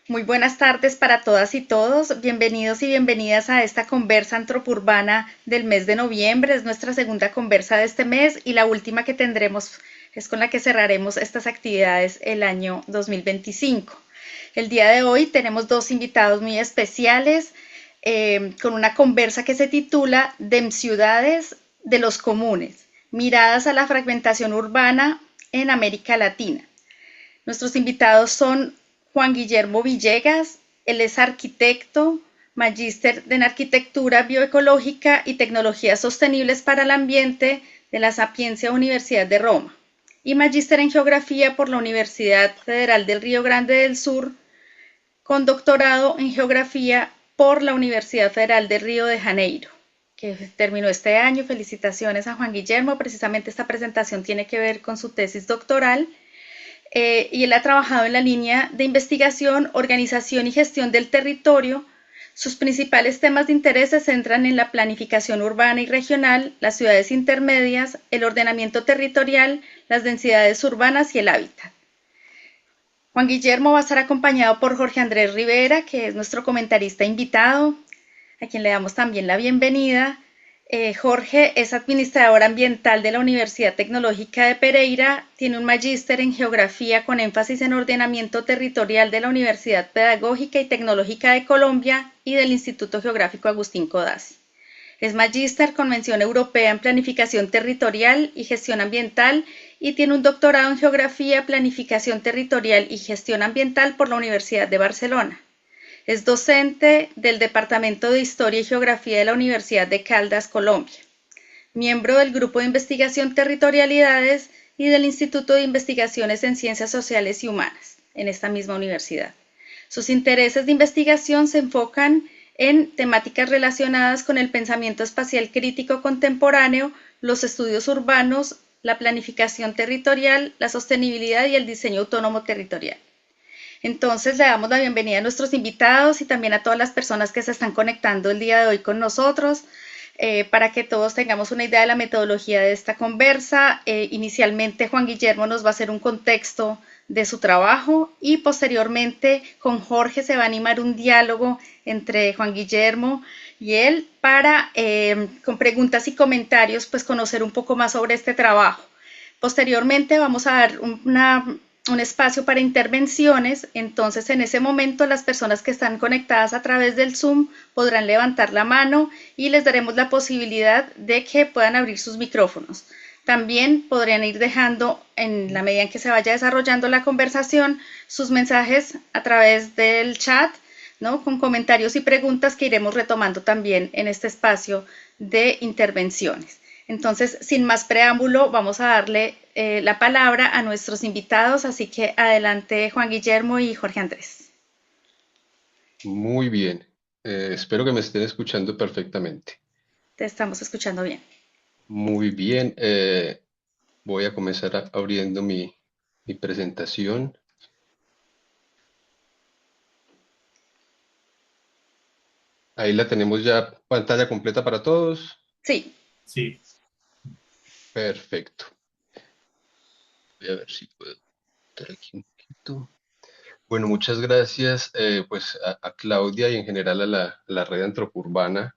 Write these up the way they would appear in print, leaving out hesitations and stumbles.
Muy buenas tardes para todas y todos. Bienvenidos y bienvenidas a esta conversa antropurbana del mes de noviembre. Es nuestra segunda conversa de este mes y la última que tendremos es con la que cerraremos estas actividades el año 2025. El día de hoy tenemos dos invitados muy especiales con una conversa que se titula DEM Ciudades de los Comunes, miradas a la fragmentación urbana en América Latina. Nuestros invitados son Juan Guillermo Villegas, él es arquitecto, magíster en arquitectura bioecológica y tecnologías sostenibles para el ambiente de la Sapienza Universidad de Roma y magíster en geografía por la Universidad Federal del Río Grande del Sur, con doctorado en geografía por la Universidad Federal de Río de Janeiro, que terminó este año. Felicitaciones a Juan Guillermo. Precisamente esta presentación tiene que ver con su tesis doctoral y él ha trabajado en la línea de investigación, organización y gestión del territorio. Sus principales temas de interés se centran en la planificación urbana y regional, las ciudades intermedias, el ordenamiento territorial, las densidades urbanas y el hábitat. Juan Guillermo va a estar acompañado por Jorge Andrés Rivera, que es nuestro comentarista invitado, a quien le damos también la bienvenida. Jorge es administrador ambiental de la Universidad Tecnológica de Pereira, tiene un magíster en geografía con énfasis en ordenamiento territorial de la Universidad Pedagógica y Tecnológica de Colombia y del Instituto Geográfico Agustín Codazzi. Es magíster con mención europea en planificación territorial y gestión ambiental y tiene un doctorado en geografía, planificación territorial y gestión ambiental por la Universidad de Barcelona. Es docente del Departamento de Historia y Geografía de la Universidad de Caldas, Colombia. Miembro del Grupo de Investigación Territorialidades y del Instituto de Investigaciones en Ciencias Sociales y Humanas, en esta misma universidad. Sus intereses de investigación se enfocan en temáticas relacionadas con el pensamiento espacial crítico contemporáneo, los estudios urbanos, la planificación territorial, la sostenibilidad y el diseño autónomo territorial. Entonces le damos la bienvenida a nuestros invitados y también a todas las personas que se están conectando el día de hoy con nosotros para que todos tengamos una idea de la metodología de esta conversa. Inicialmente Juan Guillermo nos va a hacer un contexto de su trabajo y posteriormente con Jorge se va a animar un diálogo entre Juan Guillermo y él para, con preguntas y comentarios, pues conocer un poco más sobre este trabajo. Posteriormente vamos a dar un espacio para intervenciones, entonces en ese momento las personas que están conectadas a través del Zoom podrán levantar la mano y les daremos la posibilidad de que puedan abrir sus micrófonos. También podrían ir dejando, en la medida en que se vaya desarrollando la conversación, sus mensajes a través del chat, ¿no? Con comentarios y preguntas que iremos retomando también en este espacio de intervenciones. Entonces, sin más preámbulo, vamos a darle la palabra a nuestros invitados, así que adelante Juan Guillermo y Jorge Andrés. Muy bien. Espero que me estén escuchando perfectamente. Te estamos escuchando bien. Muy bien. Voy a comenzar abriendo mi presentación. Ahí la tenemos ya pantalla completa para todos. Sí, Sí, Perfecto. Voy a ver si puedo estar aquí un poquito. Bueno, muchas gracias pues a Claudia y en general a la red Antropurbana.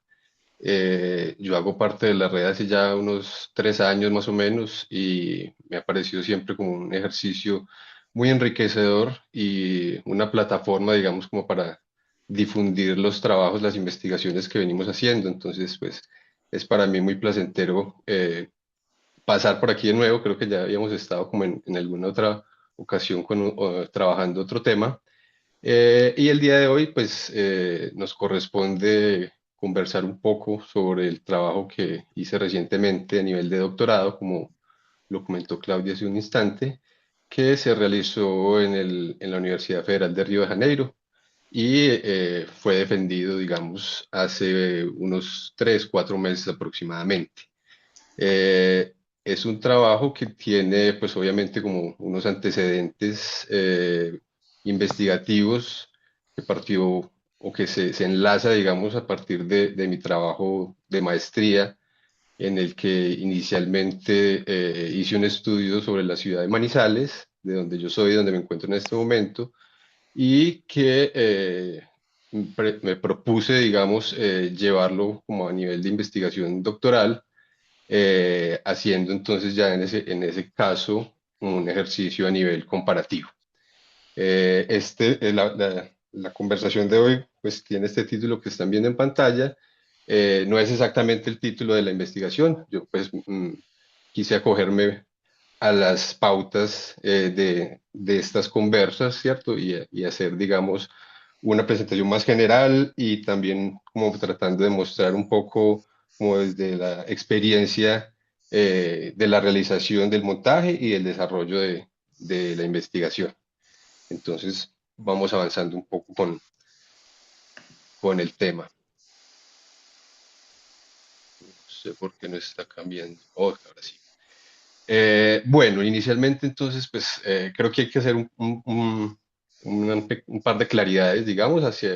Yo hago parte de la red hace ya unos 3 años más o menos y me ha parecido siempre como un ejercicio muy enriquecedor y una plataforma, digamos, como para difundir los trabajos, las investigaciones que venimos haciendo. Entonces, pues es para mí muy placentero pasar por aquí de nuevo. Creo que ya habíamos estado como en alguna otra ocasión trabajando otro tema. Y el día de hoy, pues, nos corresponde conversar un poco sobre el trabajo que hice recientemente a nivel de doctorado, como lo comentó Claudia hace un instante, que se realizó en la Universidad Federal de Río de Janeiro y fue defendido, digamos, hace unos 3, 4 meses aproximadamente. Eh, es un trabajo que tiene, pues obviamente, como unos antecedentes investigativos que partió o que se enlaza, digamos, a partir de mi trabajo de maestría, en el que inicialmente hice un estudio sobre la ciudad de Manizales, de donde yo soy, donde me encuentro en este momento, y que me propuse, digamos, llevarlo como a nivel de investigación doctoral, haciendo entonces ya en ese caso un ejercicio a nivel comparativo. La conversación de hoy pues tiene este título que están viendo en pantalla. No es exactamente el título de la investigación. Yo pues quise acogerme a las pautas de estas conversas, ¿cierto? Y hacer, digamos, una presentación más general y también como tratando de mostrar un poco como desde la experiencia de la realización del montaje y del desarrollo de la investigación. Entonces, vamos avanzando un poco con el tema. No sé por qué no está cambiando. Oh, ahora sí. Bueno, inicialmente entonces, pues creo que hay que hacer un par de claridades, digamos, hacia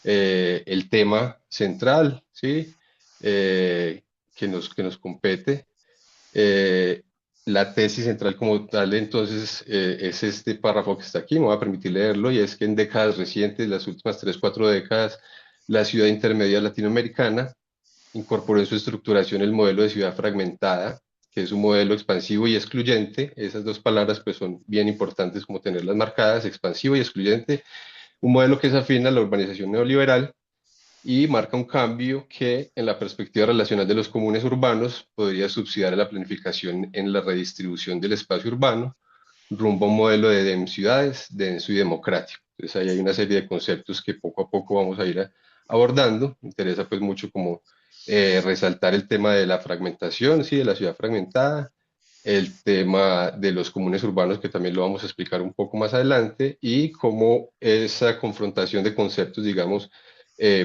el tema central, ¿sí? Que nos compete. Eh, la tesis central como tal, entonces, es este párrafo que está aquí, me voy a permitir leerlo, y es que en décadas recientes, las últimas 3, 4 décadas, la ciudad intermedia latinoamericana incorporó en su estructuración el modelo de ciudad fragmentada, que es un modelo expansivo y excluyente. Esas dos palabras pues son bien importantes como tenerlas marcadas, expansivo y excluyente. Un modelo que es afín a la urbanización neoliberal y marca un cambio que en la perspectiva relacional de los comunes urbanos podría subsidiar la planificación en la redistribución del espacio urbano rumbo a un modelo de ciudades denso y democrático. Entonces ahí hay una serie de conceptos que poco a poco vamos a ir abordando. Me interesa pues mucho como resaltar el tema de la fragmentación, sí, de la ciudad fragmentada, el tema de los comunes urbanos, que también lo vamos a explicar un poco más adelante, y cómo esa confrontación de conceptos, digamos,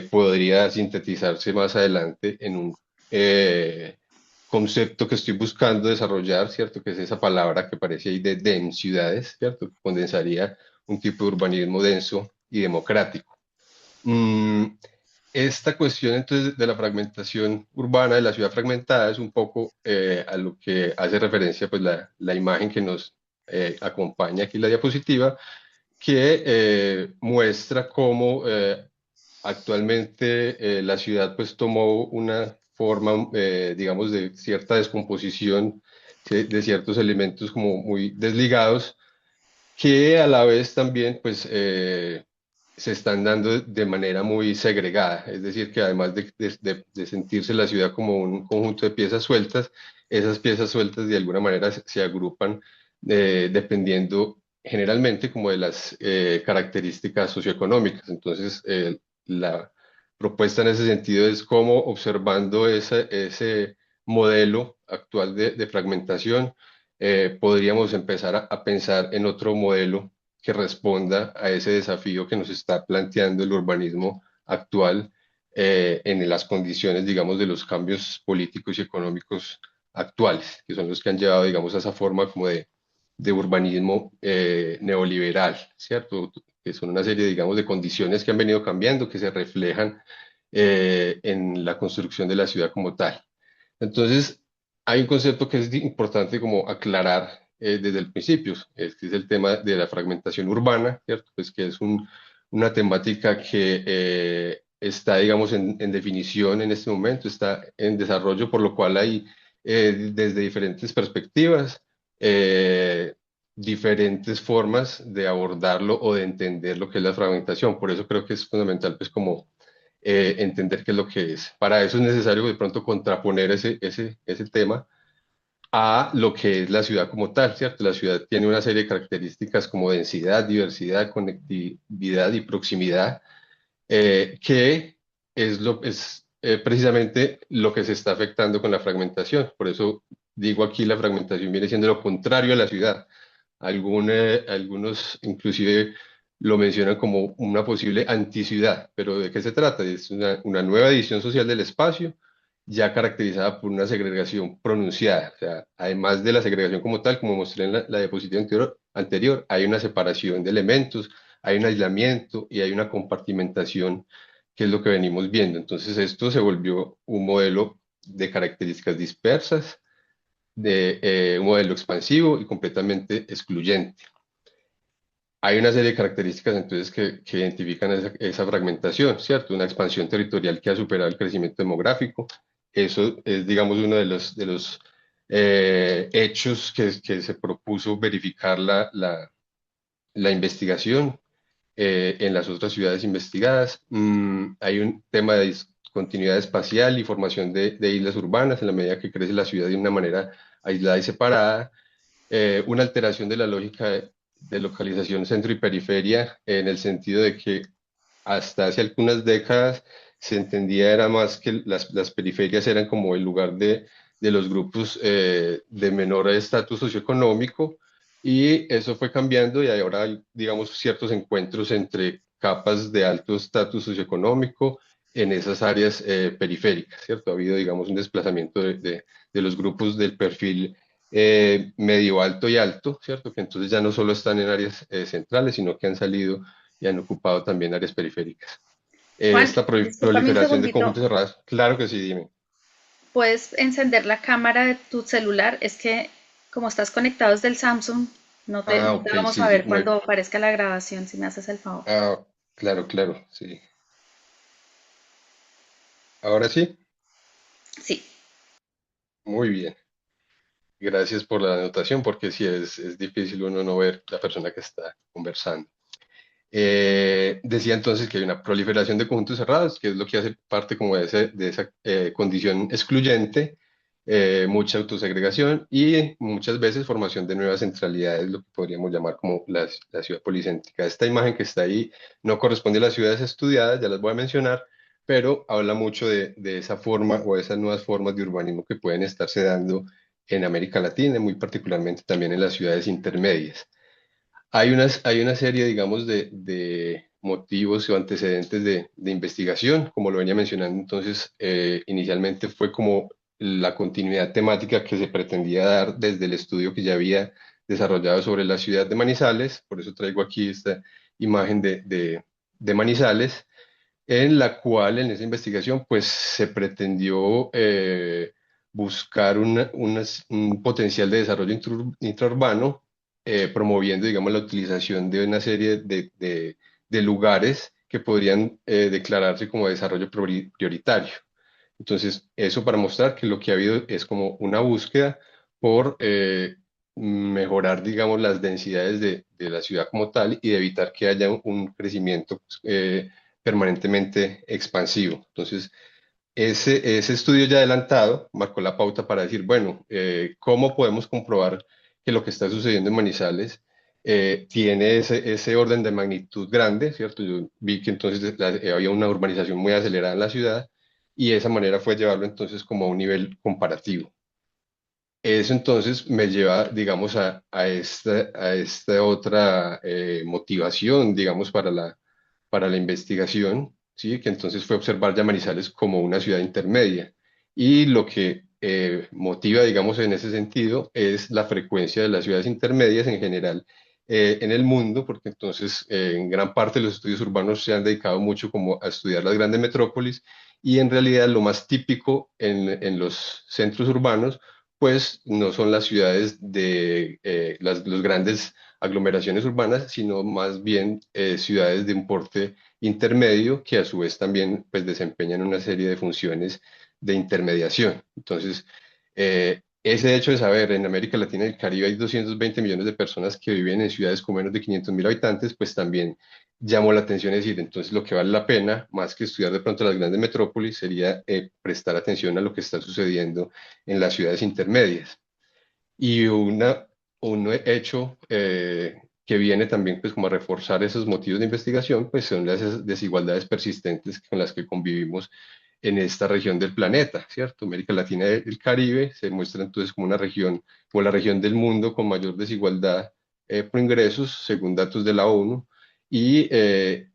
podría sintetizarse más adelante en un eh, concepto que estoy buscando desarrollar, ¿cierto? Que es esa palabra que aparece ahí de densidades, ¿cierto? Que condensaría un tipo de urbanismo denso y democrático. Mm, esta cuestión entonces de la fragmentación urbana, de la ciudad fragmentada, es un poco a lo que hace referencia pues la imagen que nos acompaña aquí, la diapositiva, que muestra cómo actualmente la ciudad pues tomó una forma, digamos, de cierta descomposición, ¿sí? De ciertos elementos como muy desligados, que a la vez también pues se están dando de manera muy segregada. Es decir, que además de sentirse la ciudad como un conjunto de piezas sueltas, esas piezas sueltas de alguna manera se agrupan dependiendo generalmente como de las características socioeconómicas. Entonces, la propuesta en ese sentido es cómo observando ese modelo actual de fragmentación, podríamos empezar a pensar en otro modelo que responda a ese desafío que nos está planteando el urbanismo actual, en las condiciones, digamos, de los cambios políticos y económicos actuales, que son los que han llevado, digamos, a esa forma como de urbanismo neoliberal, ¿cierto? Que son una serie, digamos, de condiciones que han venido cambiando, que se reflejan en la construcción de la ciudad como tal. Entonces, hay un concepto que es importante como aclarar desde el principio, que es el tema de la fragmentación urbana, ¿cierto? Pues que es una temática que está, digamos, en definición en este momento, está en desarrollo, por lo cual hay desde diferentes perspectivas, eh, diferentes formas de abordarlo o de entender lo que es la fragmentación. Por eso creo que es fundamental, pues, como entender qué es lo que es. Para eso es necesario de pronto contraponer ese tema a lo que es la ciudad como tal, ¿cierto? La ciudad tiene una serie de características como densidad, diversidad, conectividad y proximidad, que es precisamente lo que se está afectando con la fragmentación. Por eso digo aquí la fragmentación viene siendo lo contrario a la ciudad. Algunos inclusive lo mencionan como una posible anticiudad, pero ¿de qué se trata? Es una nueva división social del espacio, ya caracterizada por una segregación pronunciada. O sea, además de la segregación como tal, como mostré en la diapositiva anterior, hay una separación de elementos, hay un aislamiento y hay una compartimentación, que es lo que venimos viendo. Entonces, esto se volvió un modelo de características dispersas, de un modelo expansivo y completamente excluyente. hay una serie de características entonces que identifican esa fragmentación, ¿cierto? Una expansión territorial que ha superado el crecimiento demográfico. Eso es, digamos, uno de los hechos que se propuso verificar la investigación en las otras ciudades investigadas. Hay un tema de discontinuidad espacial y formación de islas urbanas en la medida que crece la ciudad de una manera aislada y separada. Una alteración de la lógica de localización centro y periferia en el sentido de que hasta hace algunas décadas se entendía era más que las periferias eran como el lugar de los grupos de menor estatus socioeconómico, y eso fue cambiando y ahora hay, digamos, ciertos encuentros entre capas de alto estatus socioeconómico en esas áreas periféricas, ¿cierto? Ha habido, digamos, un desplazamiento de los grupos del perfil medio alto y alto, ¿cierto? Que entonces ya no solo están en áreas centrales, sino que han salido y han ocupado también áreas periféricas. Juan, Esta discúlpame un proliferación de segundito. conjuntos cerrados, claro que sí, dime. ¿Puedes encender la cámara de tu celular? Es que como estás conectado desde el Samsung, Ah, no te ok, vamos a sí, sí, ver cuando aparezca la grabación, si me haces el favor. claro, claro, sí. Ahora sí, Sí. muy bien. Gracias por la anotación, porque sí es difícil uno no ver la persona que está conversando. Decía entonces que hay una proliferación de conjuntos cerrados, que es lo que hace parte como de esa condición excluyente, mucha autosegregación y muchas veces formación de nuevas centralidades, lo que podríamos llamar como la ciudad policéntrica. Esta imagen que está ahí no corresponde a las ciudades estudiadas, ya las voy a mencionar, pero habla mucho de esa forma o esas nuevas formas de urbanismo que pueden estarse dando en América Latina, y muy particularmente también en las ciudades intermedias. Hay una serie, digamos, de motivos o antecedentes de investigación, como lo venía mencionando. Entonces, inicialmente fue como la continuidad temática que se pretendía dar desde el estudio que ya había desarrollado sobre la ciudad de Manizales. Por eso traigo aquí esta imagen de Manizales, en la cual en esa investigación pues se pretendió buscar un potencial de desarrollo intraurbano, promoviendo, digamos, la utilización de una serie de lugares que podrían declararse como desarrollo prioritario. Entonces, eso para mostrar que lo que ha habido es como una búsqueda por mejorar, digamos, las densidades de la ciudad como tal y de evitar que haya un crecimiento permanentemente expansivo. Entonces, ese estudio ya adelantado marcó la pauta para decir, bueno, ¿cómo podemos comprobar que lo que está sucediendo en Manizales tiene ese orden de magnitud grande, ¿cierto? Yo vi que entonces había una urbanización muy acelerada en la ciudad, y de esa manera fue llevarlo entonces como a un nivel comparativo. Eso entonces me lleva, digamos, a esta otra motivación, digamos, para la investigación, ¿sí? Que entonces fue observar ya Manizales como una ciudad intermedia. Y lo que motiva, digamos, en ese sentido es la frecuencia de las ciudades intermedias en general en el mundo, porque entonces en gran parte de los estudios urbanos se han dedicado mucho como a estudiar las grandes metrópolis, y en realidad lo más típico en los centros urbanos pues no son las ciudades de los grandes aglomeraciones urbanas, sino más bien ciudades de un porte intermedio que a su vez también pues desempeñan una serie de funciones de intermediación. Entonces, ese hecho de saber en América Latina y el Caribe hay 220 millones de personas que viven en ciudades con menos de 500.000 habitantes, pues también llamó la atención. Es decir, entonces lo que vale la pena, más que estudiar de pronto las grandes metrópolis, sería prestar atención a lo que está sucediendo en las ciudades intermedias. Y un hecho que viene también pues como a reforzar esos motivos de investigación, pues son las desigualdades persistentes con las que convivimos en esta región del planeta, ¿cierto? América Latina y el Caribe se muestra entonces como una región, como la región del mundo con mayor desigualdad por ingresos, según datos de la ONU, y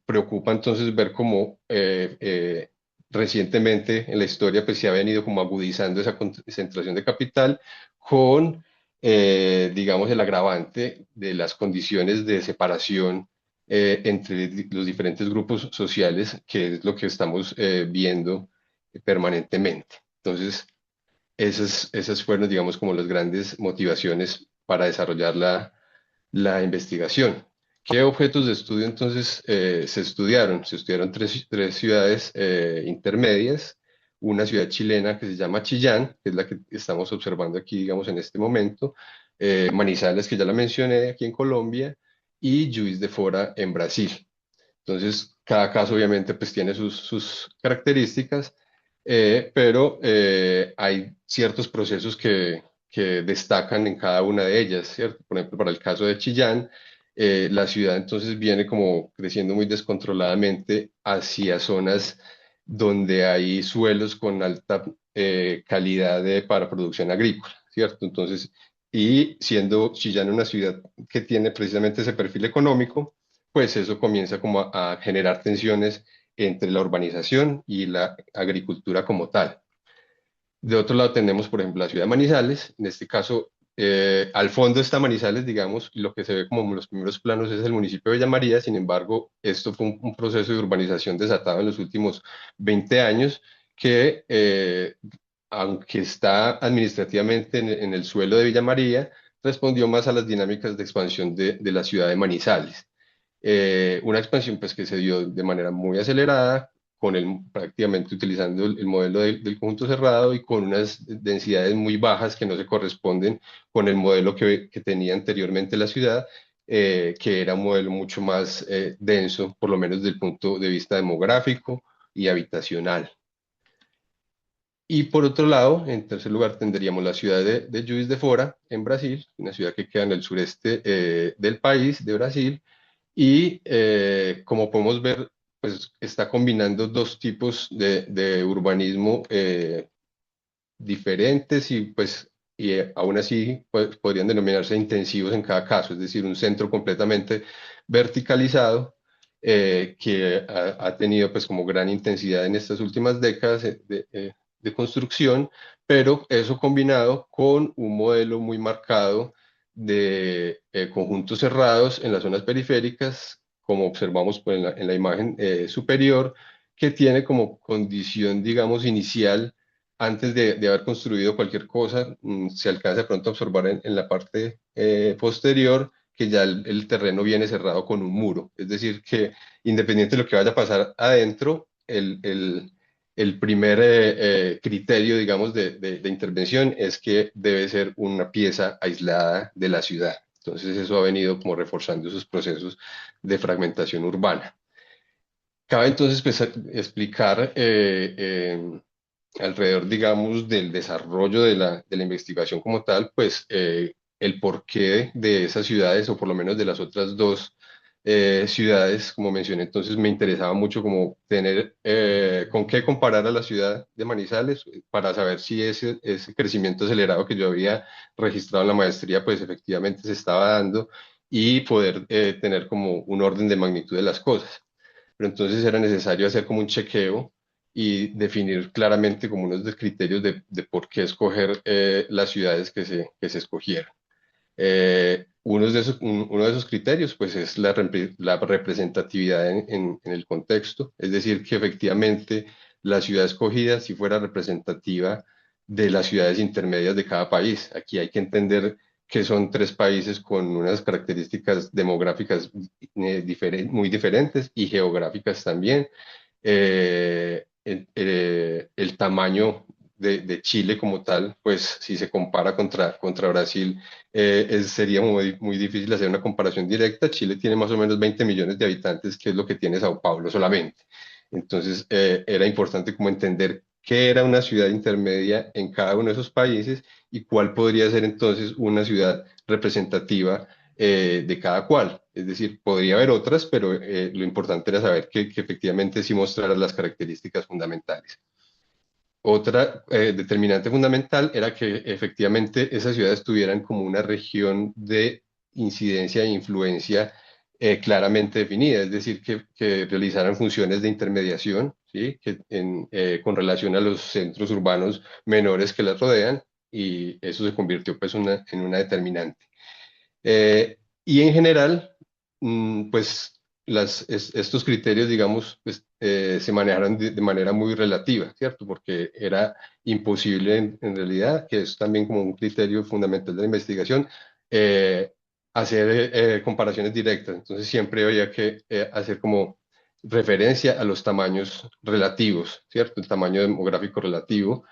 preocupa entonces ver cómo recientemente en la historia pues se ha venido como agudizando esa concentración de capital con digamos, el agravante de las condiciones de separación entre los diferentes grupos sociales, que es lo que estamos viendo permanentemente. Entonces, esas fueron, digamos, como las grandes motivaciones para desarrollar la investigación. ¿Qué objetos de estudio entonces se estudiaron? Se estudiaron tres ciudades intermedias, una ciudad chilena que se llama Chillán, que es la que estamos observando aquí, digamos, en este momento, Manizales, que ya la mencioné aquí en Colombia, y Juiz de Fora en Brasil. Entonces, cada caso obviamente pues tiene sus características, pero hay ciertos procesos que destacan en cada una de ellas, ¿cierto? Por ejemplo, para el caso de Chillán, la ciudad entonces viene como creciendo muy descontroladamente hacia zonas donde hay suelos con alta calidad para producción agrícola, ¿cierto? Entonces, y siendo Chillán una ciudad que tiene precisamente ese perfil económico, pues eso comienza como a generar tensiones entre la urbanización y la agricultura como tal. De otro lado tenemos, por ejemplo, la ciudad de Manizales. En este caso, al fondo está Manizales, digamos, y lo que se ve como en los primeros planos es el municipio de Villa María. Sin embargo, esto fue un proceso de urbanización desatado en los últimos 20 años que, aunque está administrativamente en el suelo de Villa María, respondió más a las dinámicas de expansión de la ciudad de Manizales. Una expansión pues que se dio de manera muy acelerada, prácticamente utilizando el modelo del conjunto cerrado y con unas densidades muy bajas que no se corresponden con el modelo que tenía anteriormente la ciudad, que era un modelo mucho más denso, por lo menos desde el punto de vista demográfico y habitacional. Y por otro lado, en tercer lugar, tendríamos la ciudad de Juiz de Fora, en Brasil, una ciudad que queda en el sureste del país, de Brasil, y como podemos ver, pues está combinando dos tipos de urbanismo diferentes y pues aún así pues, podrían denominarse intensivos en cada caso, es decir, un centro completamente verticalizado que ha tenido pues como gran intensidad en estas últimas décadas de construcción, pero eso combinado con un modelo muy marcado de conjuntos cerrados en las zonas periféricas, como observamos pues, en la imagen superior, que tiene como condición, digamos, inicial antes de haber construido cualquier cosa, se alcanza de pronto a observar en la parte posterior que ya el terreno viene cerrado con un muro. Es decir, que independiente de lo que vaya a pasar adentro, el primer criterio, digamos, de intervención es que debe ser una pieza aislada de la ciudad. Entonces eso ha venido como reforzando esos procesos de fragmentación urbana. Cabe entonces pues, explicar alrededor, digamos, del desarrollo de la investigación como tal, pues el porqué de esas ciudades, o por lo menos de las otras dos ciudades, como mencioné, entonces me interesaba mucho como tener con qué comparar a la ciudad de Manizales para saber si ese crecimiento acelerado que yo había registrado en la maestría, pues efectivamente se estaba dando y poder tener como un orden de magnitud de las cosas. Pero entonces era necesario hacer como un chequeo y definir claramente como unos de criterios de por qué escoger las ciudades que se escogieron. Uno de esos criterios pues es la representatividad en el contexto, es decir, que efectivamente la ciudad escogida si fuera representativa de las ciudades intermedias de cada país. Aquí hay que entender que son tres países con unas características demográficas muy diferentes y geográficas también. El tamaño de Chile como tal, pues si se compara contra Brasil, sería muy difícil hacer una comparación directa. Chile tiene más o menos 20 millones de habitantes, que es lo que tiene Sao Paulo solamente. Entonces, era importante como entender qué era una ciudad intermedia en cada uno de esos países y cuál podría ser entonces una ciudad representativa de cada cual. Es decir, podría haber otras, pero lo importante era saber que efectivamente sí mostrara las características fundamentales. Otra determinante fundamental era que efectivamente esas ciudades tuvieran como una región de incidencia e influencia claramente definida, es decir, que realizaran funciones de intermediación, ¿sí? Con relación a los centros urbanos menores que las rodean, y eso se convirtió pues en una determinante. Y en general, pues estos criterios, digamos, pues, se manejaron de manera muy relativa, ¿cierto? Porque era imposible en realidad, que es también como un criterio fundamental de la investigación, hacer comparaciones directas. Entonces siempre había que hacer como referencia a los tamaños relativos, ¿cierto? El tamaño demográfico relativo.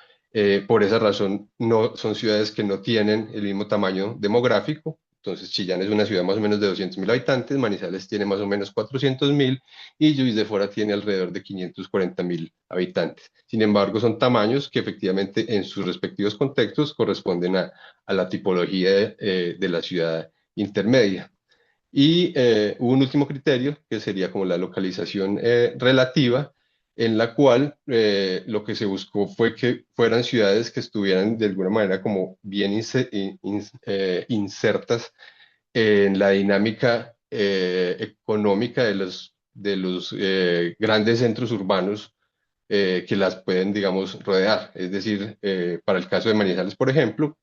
Por esa razón, no, son ciudades que no tienen el mismo tamaño demográfico. Entonces, Chillán es una ciudad más o menos de 200.000 habitantes, Manizales tiene más o menos 400.000 y Juiz de Fora tiene alrededor de 540.000 habitantes. Sin embargo, son tamaños que efectivamente en sus respectivos contextos corresponden a la tipología de la ciudad intermedia. Y hubo un último criterio que sería como la localización relativa, en la cual lo que se buscó fue que fueran ciudades que estuvieran de alguna manera como bien insertas en la dinámica económica de los grandes centros urbanos que las pueden, digamos, rodear. Es decir, para el caso de Manizales, por ejemplo,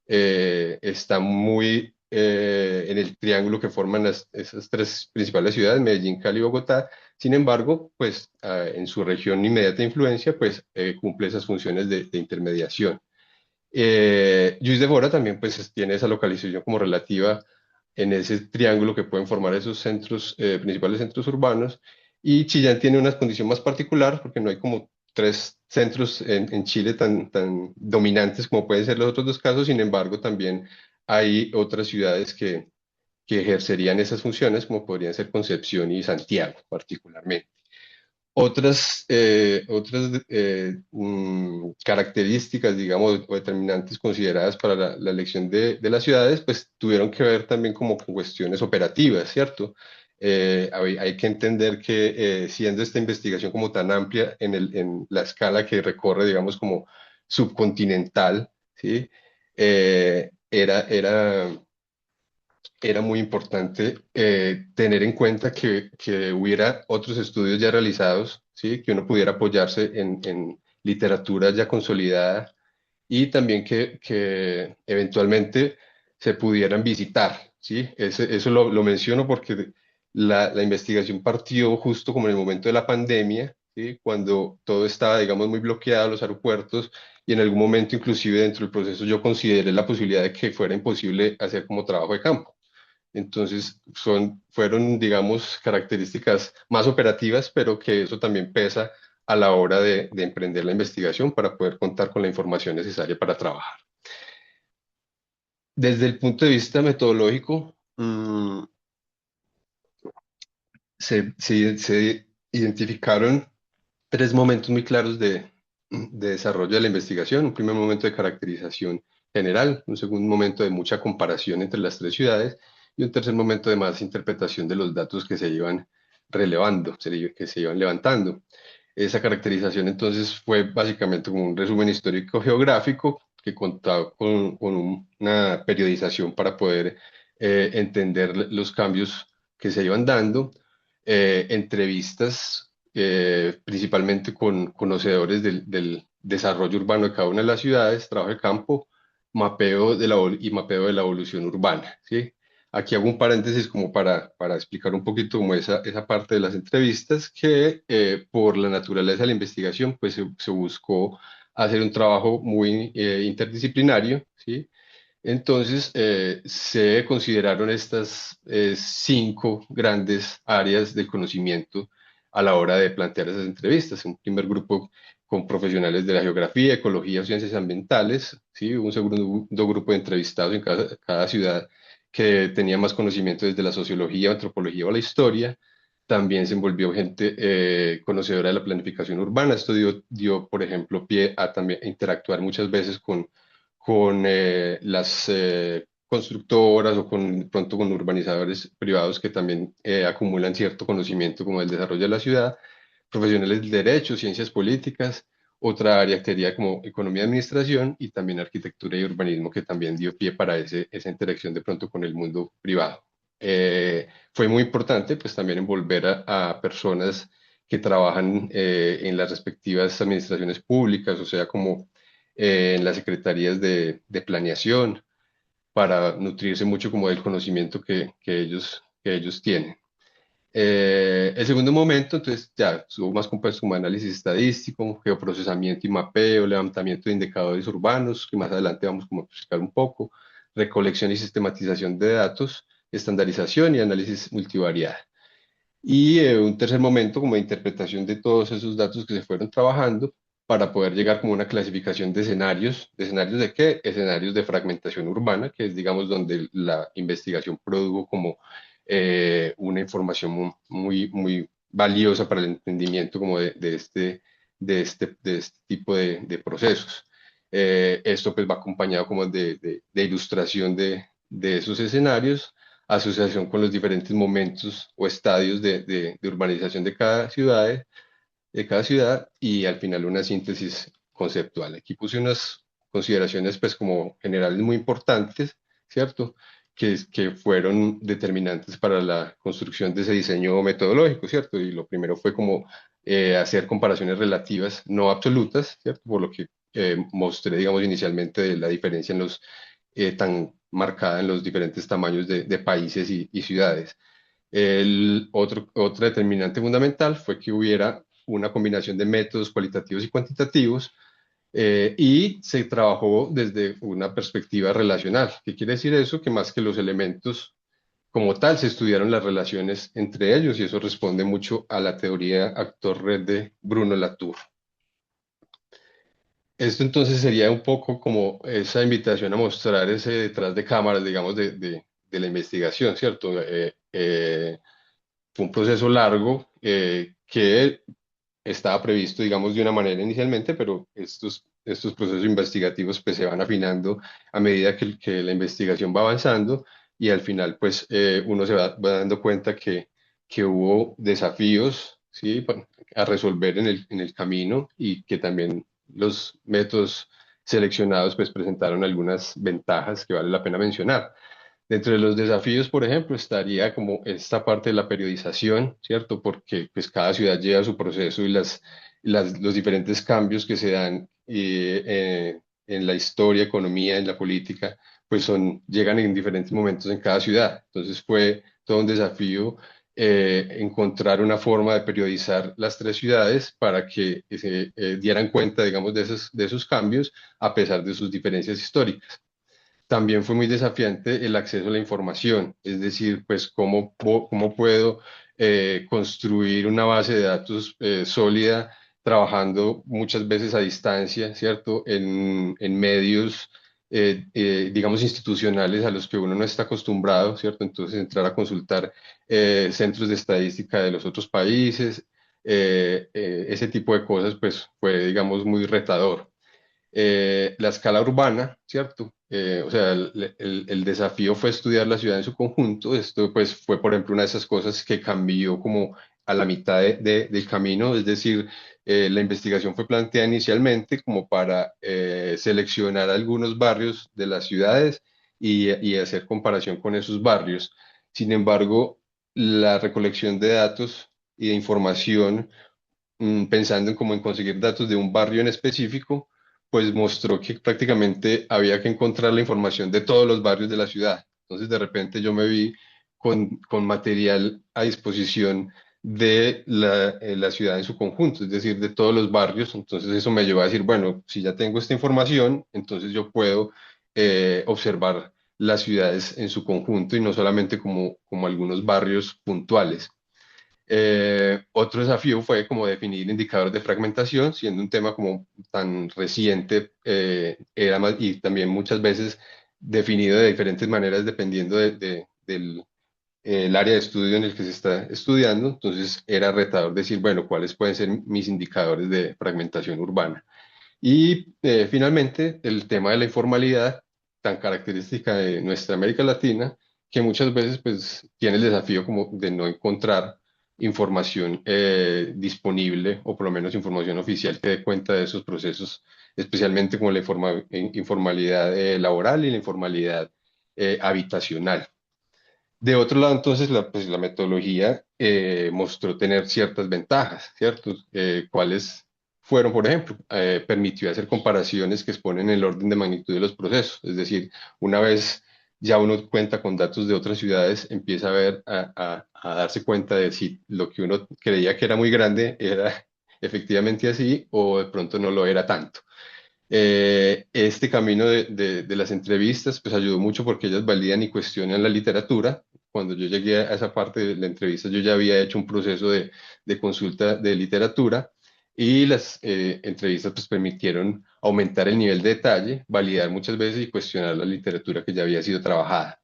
está muy en el triángulo que forman esas tres principales ciudades, Medellín, Cali y Bogotá. Sin embargo, pues en su región inmediata de influencia, pues cumple esas funciones de intermediación. Juiz de Fora también pues tiene esa localización como relativa en ese triángulo que pueden formar esos centros, principales centros urbanos. Y Chillán tiene una condición más particular porque no hay como tres centros en Chile tan dominantes como pueden ser los otros dos casos. Sin embargo, también hay otras ciudades que ejercerían esas funciones, como podrían ser Concepción y Santiago particularmente. Otras características, digamos, o determinantes consideradas para la elección de las ciudades, pues tuvieron que ver también como con cuestiones operativas, ¿cierto? Hay que entender que siendo esta investigación como tan amplia en la escala que recorre, digamos, como subcontinental, ¿sí? Era muy importante tener en cuenta que hubiera otros estudios ya realizados, ¿sí? Que uno pudiera apoyarse en literatura ya consolidada y también que eventualmente se pudieran visitar, ¿sí? Eso lo menciono porque la investigación partió justo como en el momento de la pandemia, ¿sí? Cuando todo estaba, digamos, muy bloqueado, los aeropuertos, y en algún momento inclusive dentro del proceso yo consideré la posibilidad de que fuera imposible hacer como trabajo de campo. Entonces, fueron, digamos, características más operativas, pero que eso también pesa a la hora de emprender la investigación para poder contar con la información necesaria para trabajar. Desde el punto de vista metodológico, se identificaron tres momentos muy claros de desarrollo de la investigación. Un primer momento de caracterización general, un segundo momento de mucha comparación entre las tres ciudades y un tercer momento de más interpretación de los datos que se iban relevando, que se iban levantando. Esa caracterización entonces fue básicamente como un resumen histórico-geográfico que contaba con una periodización para poder entender los cambios que se iban dando, entrevistas principalmente con conocedores del desarrollo urbano de cada una de las ciudades, trabajo de campo, mapeo de la evolución urbana, ¿sí? Aquí hago un paréntesis como para explicar un poquito como esa parte de las entrevistas que por la naturaleza de la investigación pues se buscó hacer un trabajo muy interdisciplinario, ¿sí? Entonces, se consideraron estas cinco grandes áreas del conocimiento a la hora de plantear esas entrevistas. Un primer grupo con profesionales de la geografía, ecología o ciencias ambientales, ¿sí? Un segundo grupo de entrevistados en cada ciudad que tenía más conocimiento desde la sociología, antropología o la historia. También se envolvió gente conocedora de la planificación urbana. Esto dio, por ejemplo, pie a también interactuar muchas veces con las constructoras o pronto con urbanizadores privados que también acumulan cierto conocimiento como el desarrollo de la ciudad, profesionales del derecho, ciencias políticas, otra área que sería como economía y administración y también arquitectura y urbanismo que también dio pie para esa interacción de pronto con el mundo privado. Fue muy importante pues también envolver a personas que trabajan en las respectivas administraciones públicas, o sea, como en las secretarías de planeación, para nutrirse mucho como del conocimiento que ellos tienen. El segundo momento, entonces ya estuvo más compuesto como análisis estadístico, geoprocesamiento y mapeo, levantamiento de indicadores urbanos, que más adelante vamos como a explicar un poco, recolección y sistematización de datos, estandarización y análisis multivariada. Y un tercer momento como de interpretación de todos esos datos que se fueron trabajando para poder llegar como a una clasificación de escenarios de qué? Escenarios de fragmentación urbana, que es digamos donde la investigación produjo como una información muy valiosa para el entendimiento como de este tipo de procesos. Esto pues va acompañado como de ilustración de esos escenarios, asociación con los diferentes momentos o estadios de urbanización de cada ciudad y al final una síntesis conceptual. Aquí puse unas consideraciones pues como generales muy importantes, ¿cierto? Que fueron determinantes para la construcción de ese diseño metodológico, ¿cierto? Y lo primero fue como hacer comparaciones relativas, no absolutas, ¿cierto? Por lo que mostré, digamos, inicialmente de la diferencia en los tan marcada en los diferentes tamaños de países y ciudades. Otro determinante fundamental fue que hubiera una combinación de métodos cualitativos y cuantitativos y se trabajó desde una perspectiva relacional. ¿Qué quiere decir eso? Que más que los elementos como tal, se estudiaron las relaciones entre ellos y eso responde mucho a la teoría actor-red de Bruno Latour. Esto entonces sería un poco como esa invitación a mostrar ese detrás de cámaras, digamos, de la investigación, ¿cierto? Fue un proceso largo que estaba previsto, digamos, de una manera inicialmente, pero estos procesos investigativos pues se van afinando a medida que la investigación va avanzando y al final pues uno se va dando cuenta que hubo desafíos, ¿sí? A resolver en el camino y que también los métodos seleccionados pues presentaron algunas ventajas que vale la pena mencionar. Dentro de los desafíos, por ejemplo, estaría como esta parte de la periodización, ¿cierto? Porque pues cada ciudad lleva su proceso y los diferentes cambios que se dan en la historia, economía, en la política, pues llegan en diferentes momentos en cada ciudad. Entonces fue todo un desafío encontrar una forma de periodizar las tres ciudades para que se dieran cuenta, digamos, de esos cambios a pesar de sus diferencias históricas. También fue muy desafiante el acceso a la información, es decir, pues cómo puedo construir una base de datos sólida trabajando muchas veces a distancia, ¿cierto? En medios, digamos, institucionales a los que uno no está acostumbrado, ¿cierto? Entonces entrar a consultar centros de estadística de los otros países, ese tipo de cosas, pues fue, digamos, muy retador. La escala urbana, ¿cierto? O sea, el desafío fue estudiar la ciudad en su conjunto. Esto, pues, fue, por ejemplo, una de esas cosas que cambió como a la mitad del camino, es decir, la investigación fue planteada inicialmente como para seleccionar algunos barrios de las ciudades y hacer comparación con esos barrios. Sin embargo, la recolección de datos y de información pensando en cómo en conseguir datos de un barrio en específico, pues mostró que prácticamente había que encontrar la información de todos los barrios de la ciudad. Entonces, de repente yo me vi con material a disposición de la ciudad en su conjunto, es decir, de todos los barrios. Entonces, eso me llevó a decir, bueno, si ya tengo esta información, entonces yo puedo observar las ciudades en su conjunto y no solamente como algunos barrios puntuales. Otro desafío fue como definir indicadores de fragmentación, siendo un tema como tan reciente, era más, y también muchas veces definido de diferentes maneras dependiendo del el área de estudio en el que se está estudiando. Entonces era retador decir, bueno, ¿cuáles pueden ser mis indicadores de fragmentación urbana? Y finalmente, el tema de la informalidad, tan característica de nuestra América Latina, que muchas veces pues, tiene el desafío como de no encontrar información disponible o por lo menos información oficial que dé cuenta de esos procesos, especialmente como la informalidad laboral y la informalidad habitacional. De otro lado, entonces, pues, la metodología mostró tener ciertas ventajas, ¿cierto? ¿Cuáles fueron, por ejemplo? Permitió hacer comparaciones que exponen el orden de magnitud de los procesos. Es decir, una vez ya uno cuenta con datos de otras ciudades, empieza a ver, a darse cuenta de si lo que uno creía que era muy grande era efectivamente así o de pronto no lo era tanto. Este camino de las entrevistas pues ayudó mucho porque ellas validan y cuestionan la literatura, cuando yo llegué a esa parte de la entrevista, yo ya había hecho un proceso de consulta de literatura y las entrevistas pues permitieron aumentar el nivel de detalle, validar muchas veces y cuestionar la literatura que ya había sido trabajada.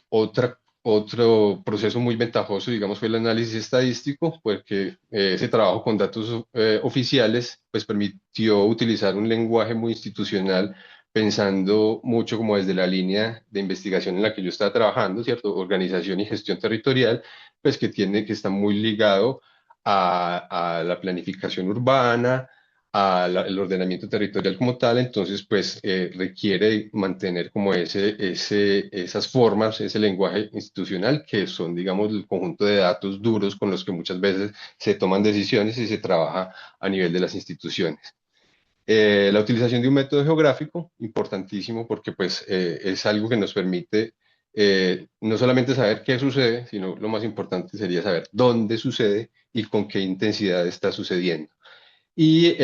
Otro proceso muy ventajoso, digamos, fue el análisis estadístico, porque ese trabajo con datos oficiales, pues permitió utilizar un lenguaje muy institucional, pensando mucho como desde la línea de investigación en la que yo estaba trabajando, ¿cierto? Organización y gestión territorial, pues que está muy ligado a la planificación urbana, el ordenamiento territorial como tal, entonces pues requiere mantener como esas formas, ese lenguaje institucional que son, digamos, el conjunto de datos duros con los que muchas veces se toman decisiones y se trabaja a nivel de las instituciones. La utilización de un método geográfico, importantísimo porque pues es algo que nos permite no solamente saber qué sucede, sino lo más importante sería saber dónde sucede y con qué intensidad está sucediendo. Y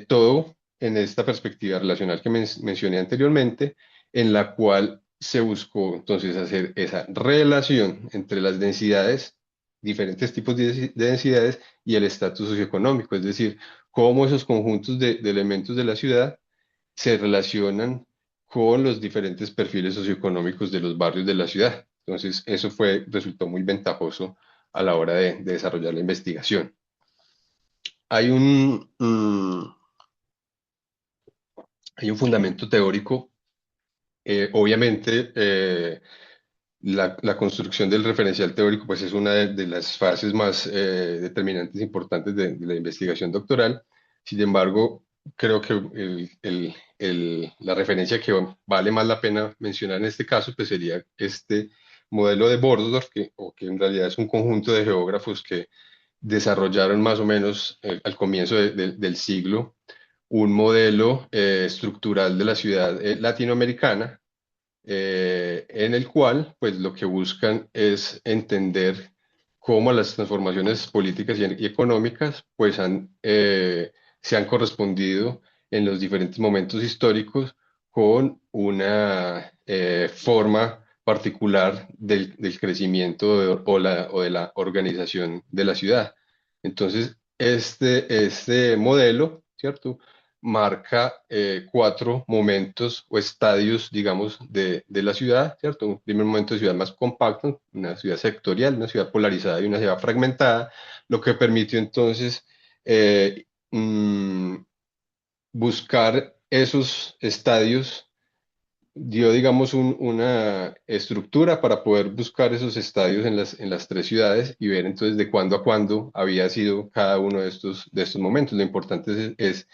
todo en esta perspectiva relacional que mencioné anteriormente, en la cual se buscó entonces hacer esa relación entre las densidades, diferentes tipos de densidades y el estatus socioeconómico, es decir, cómo esos conjuntos de elementos de la ciudad se relacionan con los diferentes perfiles socioeconómicos de los barrios de la ciudad. Entonces, eso resultó muy ventajoso a la hora de desarrollar la investigación. Hay hay un fundamento teórico. Obviamente, la construcción del referencial teórico pues, es una de las fases más determinantes e importantes de la investigación doctoral. Sin embargo, creo que la referencia que vale más la pena mencionar en este caso pues, sería este modelo de Bordorf, o que en realidad es un conjunto de geógrafos que desarrollaron más o menos al comienzo del siglo un modelo estructural de la ciudad latinoamericana, en el cual pues lo que buscan es entender cómo las transformaciones políticas y económicas pues se han correspondido en los diferentes momentos históricos con una forma particular del crecimiento o de la organización de la ciudad. Entonces, este modelo, ¿cierto? Marca cuatro momentos o estadios, digamos, de la ciudad, ¿cierto? Un primer momento de ciudad más compacto, una ciudad sectorial, una ciudad polarizada y una ciudad fragmentada, lo que permitió entonces eh, mm, buscar esos estadios, dio, digamos, una estructura para poder buscar esos estadios en las tres ciudades y ver entonces de cuándo a cuándo había sido cada uno de estos momentos. Lo importante es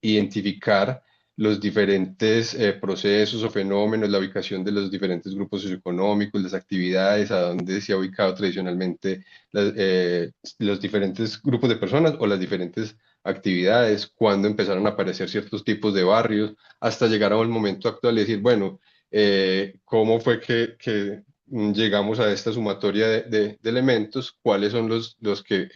identificar los diferentes procesos o fenómenos, la ubicación de los diferentes grupos socioeconómicos, las actividades, a dónde se ha ubicado tradicionalmente los diferentes grupos de personas o las diferentes actividades, cuándo empezaron a aparecer ciertos tipos de barrios hasta llegar a un momento actual y decir, bueno, ¿cómo fue que llegamos a esta sumatoria de elementos? ¿Cuáles son los que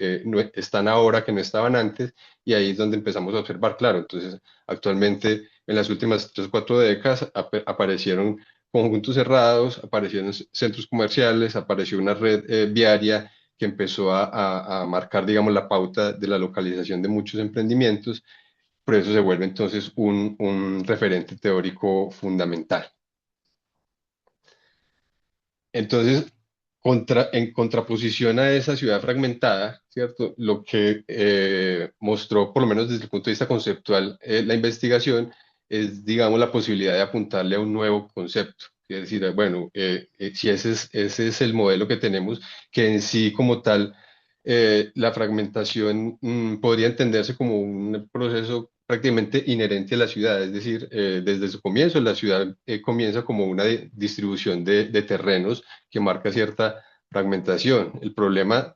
están ahora que no estaban antes? Y ahí es donde empezamos a observar, claro, entonces actualmente en las últimas 3 o 4 décadas aparecieron conjuntos cerrados, aparecieron centros comerciales, apareció una red viaria que empezó a marcar, digamos, la pauta de la localización de muchos emprendimientos, por eso se vuelve entonces un referente teórico fundamental. Entonces, en contraposición a esa ciudad fragmentada, ¿cierto? Lo que mostró, por lo menos desde el punto de vista conceptual, la investigación es, digamos, la posibilidad de apuntarle a un nuevo concepto. Es decir, bueno, si ese es el modelo que tenemos, que en sí como tal, la fragmentación podría entenderse como un proceso prácticamente inherente a la ciudad, es decir, desde su comienzo la ciudad comienza como una distribución de terrenos que marca cierta fragmentación. El problema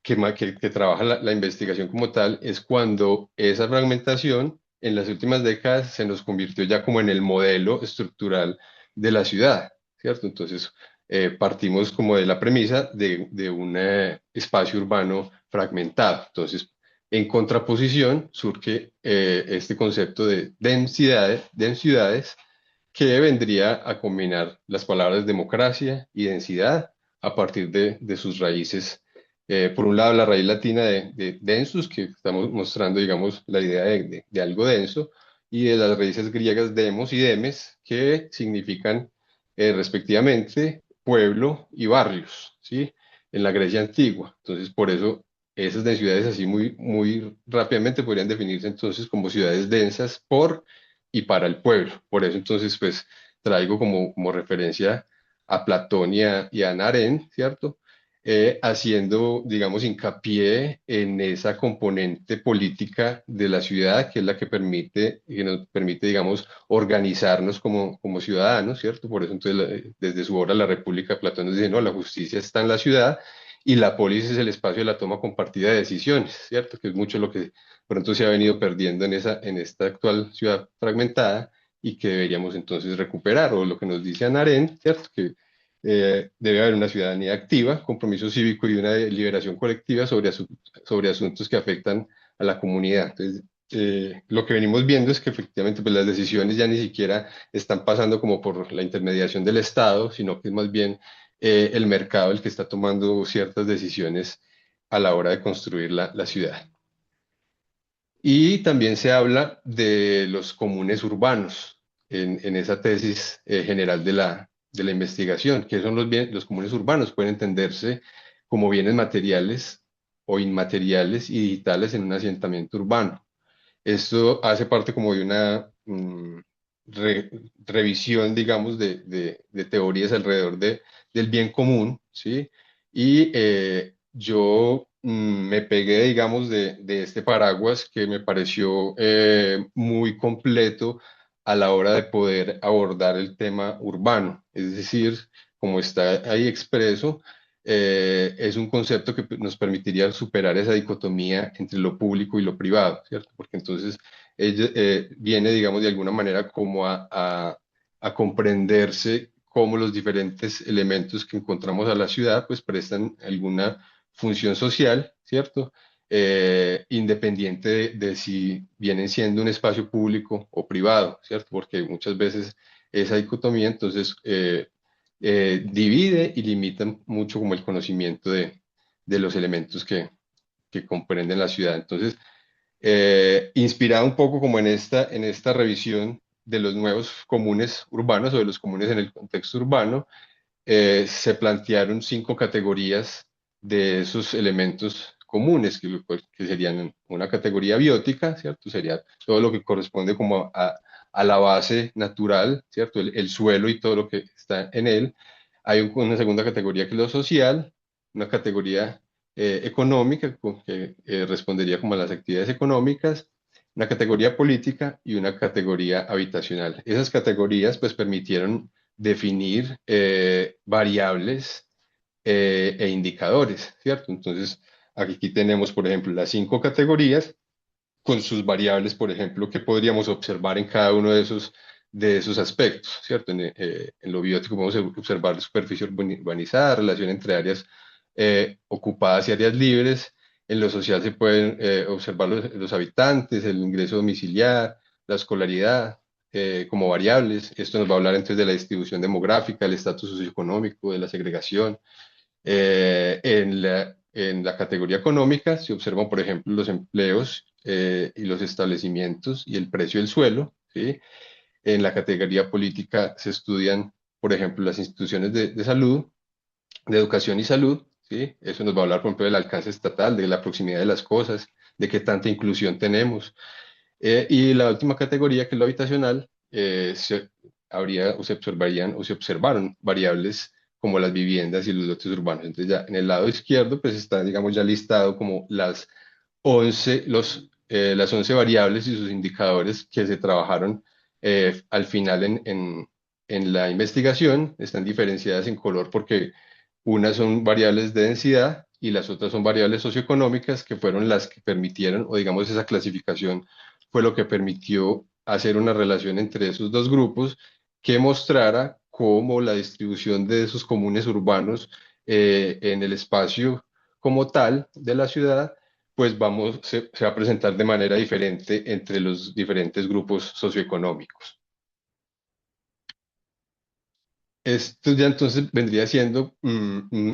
que trabaja la investigación como tal es cuando esa fragmentación en las últimas décadas se nos convirtió ya como en el modelo estructural de la ciudad, ¿cierto? Entonces, partimos como de la premisa de un espacio urbano fragmentado. Entonces, en contraposición surge este concepto de densidades que vendría a combinar las palabras democracia y densidad a partir de sus raíces. Por un lado, la raíz latina de densus, que estamos mostrando, digamos, la idea de algo denso, y de las raíces griegas demos y demes, que significan respectivamente pueblo y barrios, ¿sí? En la Grecia antigua. Entonces, por eso esas densidades así muy rápidamente podrían definirse entonces como ciudades densas por y para el pueblo. Por eso entonces, pues, traigo como referencia a Platón y a Hannah Arendt, ¿cierto? Haciendo, digamos, hincapié en esa componente política de la ciudad, que es la que nos permite, digamos, organizarnos como ciudadanos, ¿cierto? Por eso, entonces, desde su obra La República, Platón nos dice, no, la justicia está en la ciudad y la polis es el espacio de la toma compartida de decisiones, ¿cierto? Que es mucho lo que pronto se ha venido perdiendo en esta actual ciudad fragmentada y que deberíamos entonces recuperar, o lo que nos dice Hannah Arendt, ¿cierto? Que debe haber una ciudadanía activa, compromiso cívico y una deliberación colectiva sobre asuntos que afectan a la comunidad. Entonces, lo que venimos viendo es que efectivamente pues, las decisiones ya ni siquiera están pasando como por la intermediación del Estado, sino que es más bien el mercado el que está tomando ciertas decisiones a la hora de construir la ciudad. Y también se habla de los comunes urbanos en esa tesis general de la investigación, que son los comunes urbanos, pueden entenderse como bienes materiales o inmateriales y digitales en un asentamiento urbano. Esto hace parte como de una revisión, digamos, de teorías alrededor del bien común, ¿sí? Y yo me pegué, digamos, de este paraguas que me pareció muy completo a la hora de poder abordar el tema urbano. Es decir, como está ahí expreso, es un concepto que nos permitiría superar esa dicotomía entre lo público y lo privado, ¿cierto? Porque entonces viene, digamos, de alguna manera como a comprenderse cómo los diferentes elementos que encontramos a la ciudad, pues prestan alguna función social, ¿cierto? Independiente de si vienen siendo un espacio público o privado, ¿cierto? Porque muchas veces esa dicotomía entonces divide y limita mucho como el conocimiento de los elementos que comprenden la ciudad. Entonces, inspirado un poco como en esta revisión de los nuevos comunes urbanos o de los comunes en el contexto urbano, se plantearon 5 categorías de esos elementos comunes, que serían una categoría biótica, ¿cierto? Sería todo lo que corresponde como a la base natural, ¿cierto? El suelo y todo lo que está en él. Hay una segunda categoría que es lo social, una categoría económica que respondería como a las actividades económicas, una categoría política y una categoría habitacional. Esas categorías pues permitieron definir variables e indicadores, ¿cierto? Entonces, aquí tenemos, por ejemplo, las 5 categorías con sus variables, por ejemplo, que podríamos observar en cada uno de esos aspectos, ¿cierto? En lo biótico podemos observar la superficie urbanizada, relación entre áreas ocupadas y áreas libres. En lo social se pueden observar los habitantes, el ingreso domiciliar, la escolaridad, como variables. Esto nos va a hablar entonces de la distribución demográfica, el estatus socioeconómico, de la segregación. En la categoría económica se observan, por ejemplo, los empleos y los establecimientos y el precio del suelo, ¿sí? En la categoría política se estudian, por ejemplo, las instituciones de salud, de educación y salud, ¿sí? Eso nos va a hablar, por ejemplo, del alcance estatal, de la proximidad de las cosas, de qué tanta inclusión tenemos. Y la última categoría, que es lo habitacional, habría o se observarían o se observaron variables como las viviendas y los lotes urbanos. Entonces ya en el lado izquierdo pues está, digamos, ya listado como las 11 variables y sus indicadores que se trabajaron al final en la investigación. Están diferenciadas en color porque unas son variables de densidad y las otras son variables socioeconómicas, que fueron las que permitieron, o digamos esa clasificación fue lo que permitió hacer una relación entre esos dos grupos que mostrara cómo la distribución de esos comunes urbanos en el espacio como tal de la ciudad, pues se va a presentar de manera diferente entre los diferentes grupos socioeconómicos. Esto ya entonces vendría siendo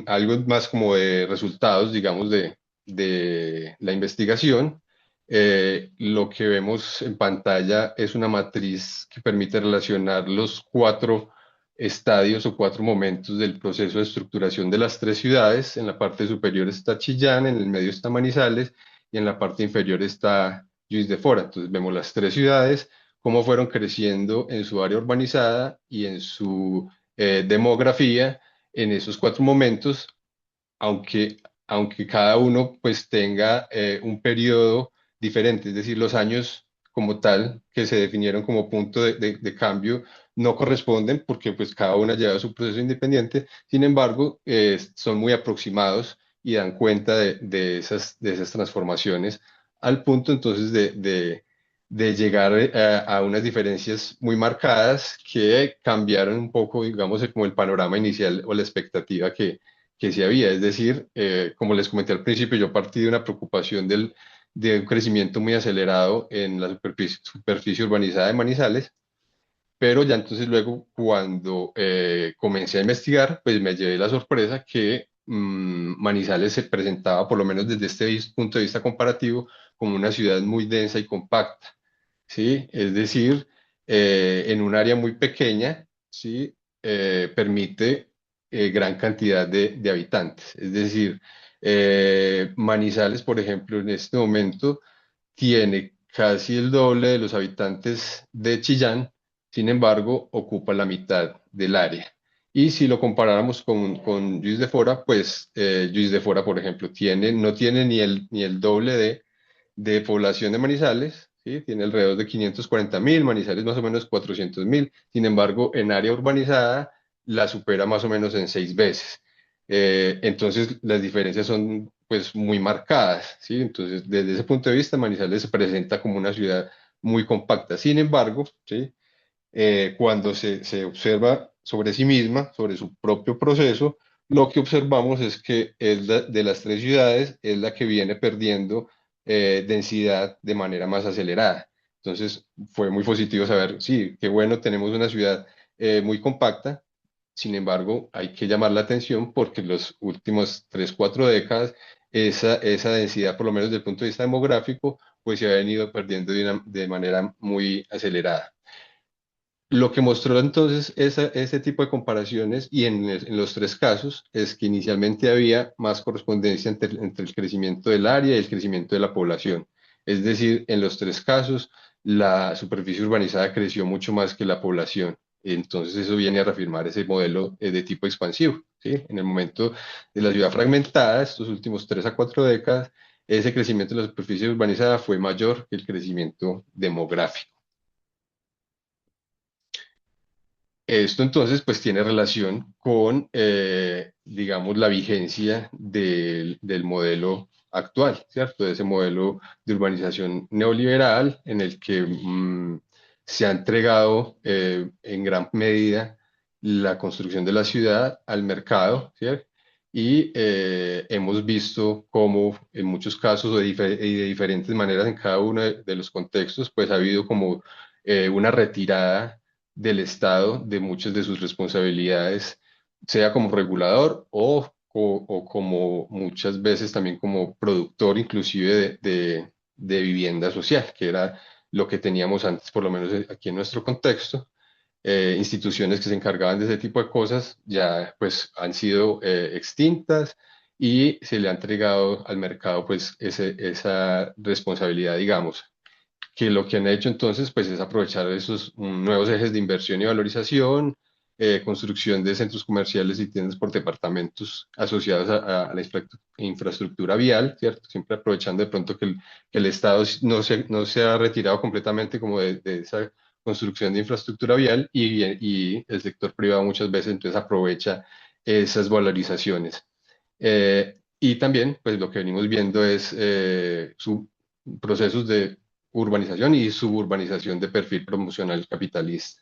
algo más como de resultados, digamos, de la investigación. Lo que vemos en pantalla es una matriz que permite relacionar los cuatro estadios o cuatro momentos del proceso de estructuración de las tres ciudades. En la parte superior está Chillán, en el medio está Manizales y en la parte inferior está Juiz de Fora. Entonces vemos las tres ciudades, cómo fueron creciendo en su área urbanizada y en su demografía en esos cuatro momentos, aunque, aunque cada uno pues tenga un periodo diferente, es decir, los años como tal que se definieron como punto de cambio no corresponden porque pues cada una lleva su proceso independiente, sin embargo, son muy aproximados y dan cuenta de esas transformaciones al punto entonces de llegar a unas diferencias muy marcadas que cambiaron un poco, digamos, como el panorama inicial o la expectativa que sí había. Es decir, como les comenté al principio, yo partí de una preocupación de un crecimiento muy acelerado en la superficie urbanizada de Manizales, pero ya entonces luego cuando comencé a investigar, pues me llevé la sorpresa que Manizales se presentaba, por lo menos desde este punto de vista comparativo, como una ciudad muy densa y compacta. ¿Sí? Es decir, en un área muy pequeña, ¿sí? Permite gran cantidad de habitantes. Es decir, Manizales, por ejemplo, en este momento tiene casi el doble de los habitantes de Chillán, sin embargo, ocupa la mitad del área. Y si lo comparáramos con Juiz de Fora, pues Juiz de Fora, por ejemplo, no tiene ni el doble de población de Manizales, ¿sí? Tiene alrededor de 540.000, Manizales más o menos 400.000, sin embargo, en área urbanizada la supera más o menos en 6 veces. Entonces, las diferencias son pues muy marcadas, ¿sí? Entonces, desde ese punto de vista, Manizales se presenta como una ciudad muy compacta. Sin embargo, ¿sí? Cuando se observa sobre sí misma, sobre su propio proceso, lo que observamos es que de las tres ciudades es la que viene perdiendo densidad de manera más acelerada. Entonces, fue muy positivo saber, sí, qué bueno, tenemos una ciudad muy compacta, sin embargo, hay que llamar la atención porque en los últimos 3 4 décadas, esa densidad, por lo menos desde el punto de vista demográfico, pues se ha venido perdiendo de manera muy acelerada. Lo que mostró entonces ese tipo de comparaciones y en los tres casos es que inicialmente había más correspondencia entre el crecimiento del área y el crecimiento de la población. Es decir, en los tres casos la superficie urbanizada creció mucho más que la población. Entonces eso viene a reafirmar ese modelo de tipo expansivo, ¿sí? En el momento de la ciudad fragmentada, estos últimos 3 a 4 décadas, ese crecimiento de la superficie urbanizada fue mayor que el crecimiento demográfico. Esto entonces pues tiene relación con, digamos, la vigencia del modelo actual, ¿cierto? De ese modelo de urbanización neoliberal en el que se ha entregado en gran medida la construcción de la ciudad al mercado, ¿cierto? Y hemos visto cómo en muchos casos y de diferentes maneras en cada uno de los contextos, pues ha habido como una retirada del Estado de muchas de sus responsabilidades, sea como regulador o como muchas veces también como productor inclusive de vivienda social, que era lo que teníamos antes, por lo menos aquí en nuestro contexto. Instituciones que se encargaban de ese tipo de cosas ya pues han sido extintas y se le ha entregado al mercado pues esa responsabilidad, digamos que lo que han hecho entonces pues es aprovechar esos nuevos ejes de inversión y valorización, construcción de centros comerciales y tiendas por departamentos asociados a la infraestructura vial, ¿cierto? Siempre aprovechando de pronto que el Estado no se ha retirado completamente como de esa construcción de infraestructura vial y el sector privado muchas veces entonces aprovecha esas valorizaciones. Y también, pues lo que venimos viendo es procesos de urbanización y suburbanización de perfil promocional capitalista.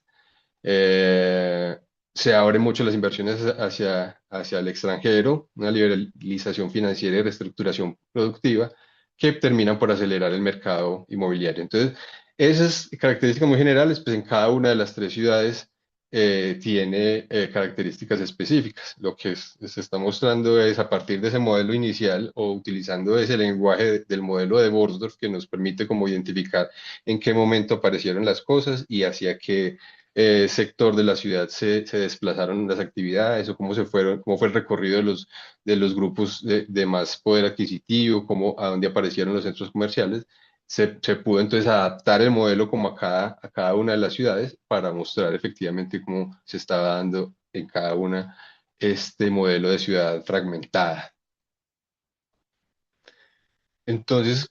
Eh, Se abren mucho las inversiones hacia el extranjero, una liberalización financiera y reestructuración productiva que terminan por acelerar el mercado inmobiliario. Entonces, esas características muy generales, pues en cada una de las tres ciudades tiene características específicas. Lo que se está mostrando es a partir de ese modelo inicial o utilizando ese lenguaje del modelo de Borsdorf que nos permite como identificar en qué momento aparecieron las cosas y hacia qué sector de la ciudad se desplazaron las actividades o cómo se fueron, cómo fue el recorrido de los grupos de más poder adquisitivo, cómo, a dónde aparecieron los centros comerciales. Se pudo entonces adaptar el modelo como a cada una de las ciudades para mostrar efectivamente cómo se estaba dando en cada una este modelo de ciudad fragmentada. Entonces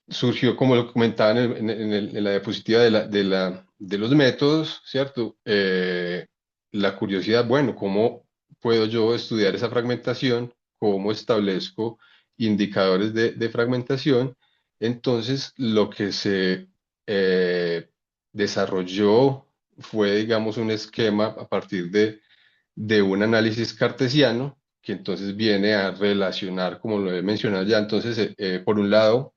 surgió, como lo comentaba en la diapositiva de los métodos, ¿cierto? La curiosidad, bueno, ¿cómo puedo yo estudiar esa fragmentación? ¿Cómo establezco indicadores de fragmentación? Entonces, lo que se eh, desarrolló fue, digamos, un esquema a partir de un análisis cartesiano, que entonces viene a relacionar, como lo he mencionado ya, entonces, por un lado,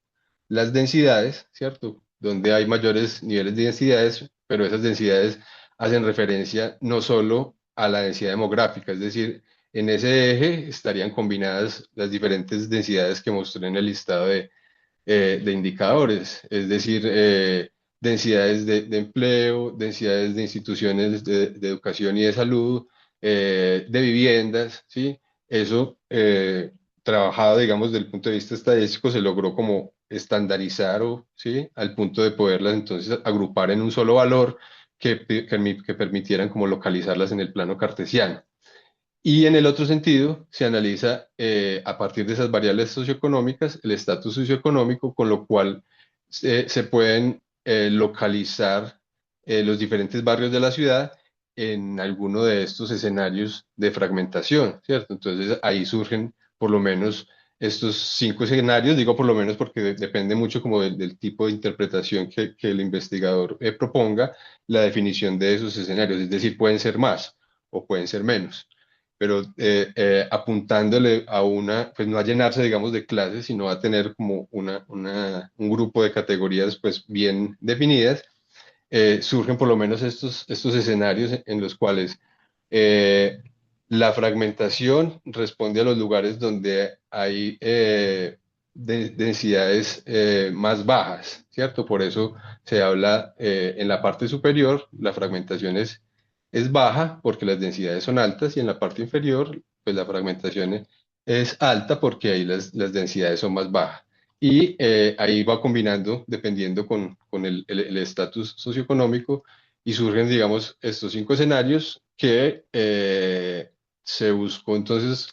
las densidades, ¿cierto? Donde hay mayores niveles de densidades, pero esas densidades hacen referencia no solo a la densidad demográfica, es decir, en ese eje estarían combinadas las diferentes densidades que mostré en el listado de indicadores, es decir, densidades de empleo, densidades de instituciones de educación y de salud, de viviendas, ¿sí? Eso, trabajado, digamos, desde el punto de vista estadístico, se logró como estandarizar, o, ¿sí? Al punto de poderlas entonces agrupar en un solo valor que permitieran como localizarlas en el plano cartesiano. Y en el otro sentido, se analiza a partir de esas variables socioeconómicas el estatus socioeconómico, con lo cual se pueden localizar los diferentes barrios de la ciudad en alguno de estos escenarios de fragmentación, ¿cierto? Entonces ahí surgen por lo menos estos 5 escenarios, digo por lo menos porque depende mucho como del tipo de interpretación que el investigador proponga la definición de esos escenarios, es decir, pueden ser más o pueden ser menos, pero apuntándole a una, pues no a llenarse, digamos, de clases, sino a tener como un grupo de categorías, pues bien definidas. Surgen por lo menos estos escenarios en los cuales eh, la fragmentación responde a los lugares donde hay densidades más bajas, ¿cierto? Por eso se habla en la parte superior, la fragmentación es baja porque las densidades son altas, y en la parte inferior, pues la fragmentación es alta porque ahí las densidades son más bajas. Y ahí va combinando, dependiendo con el estatus socioeconómico, y surgen, digamos, estos 5 escenarios que se buscó entonces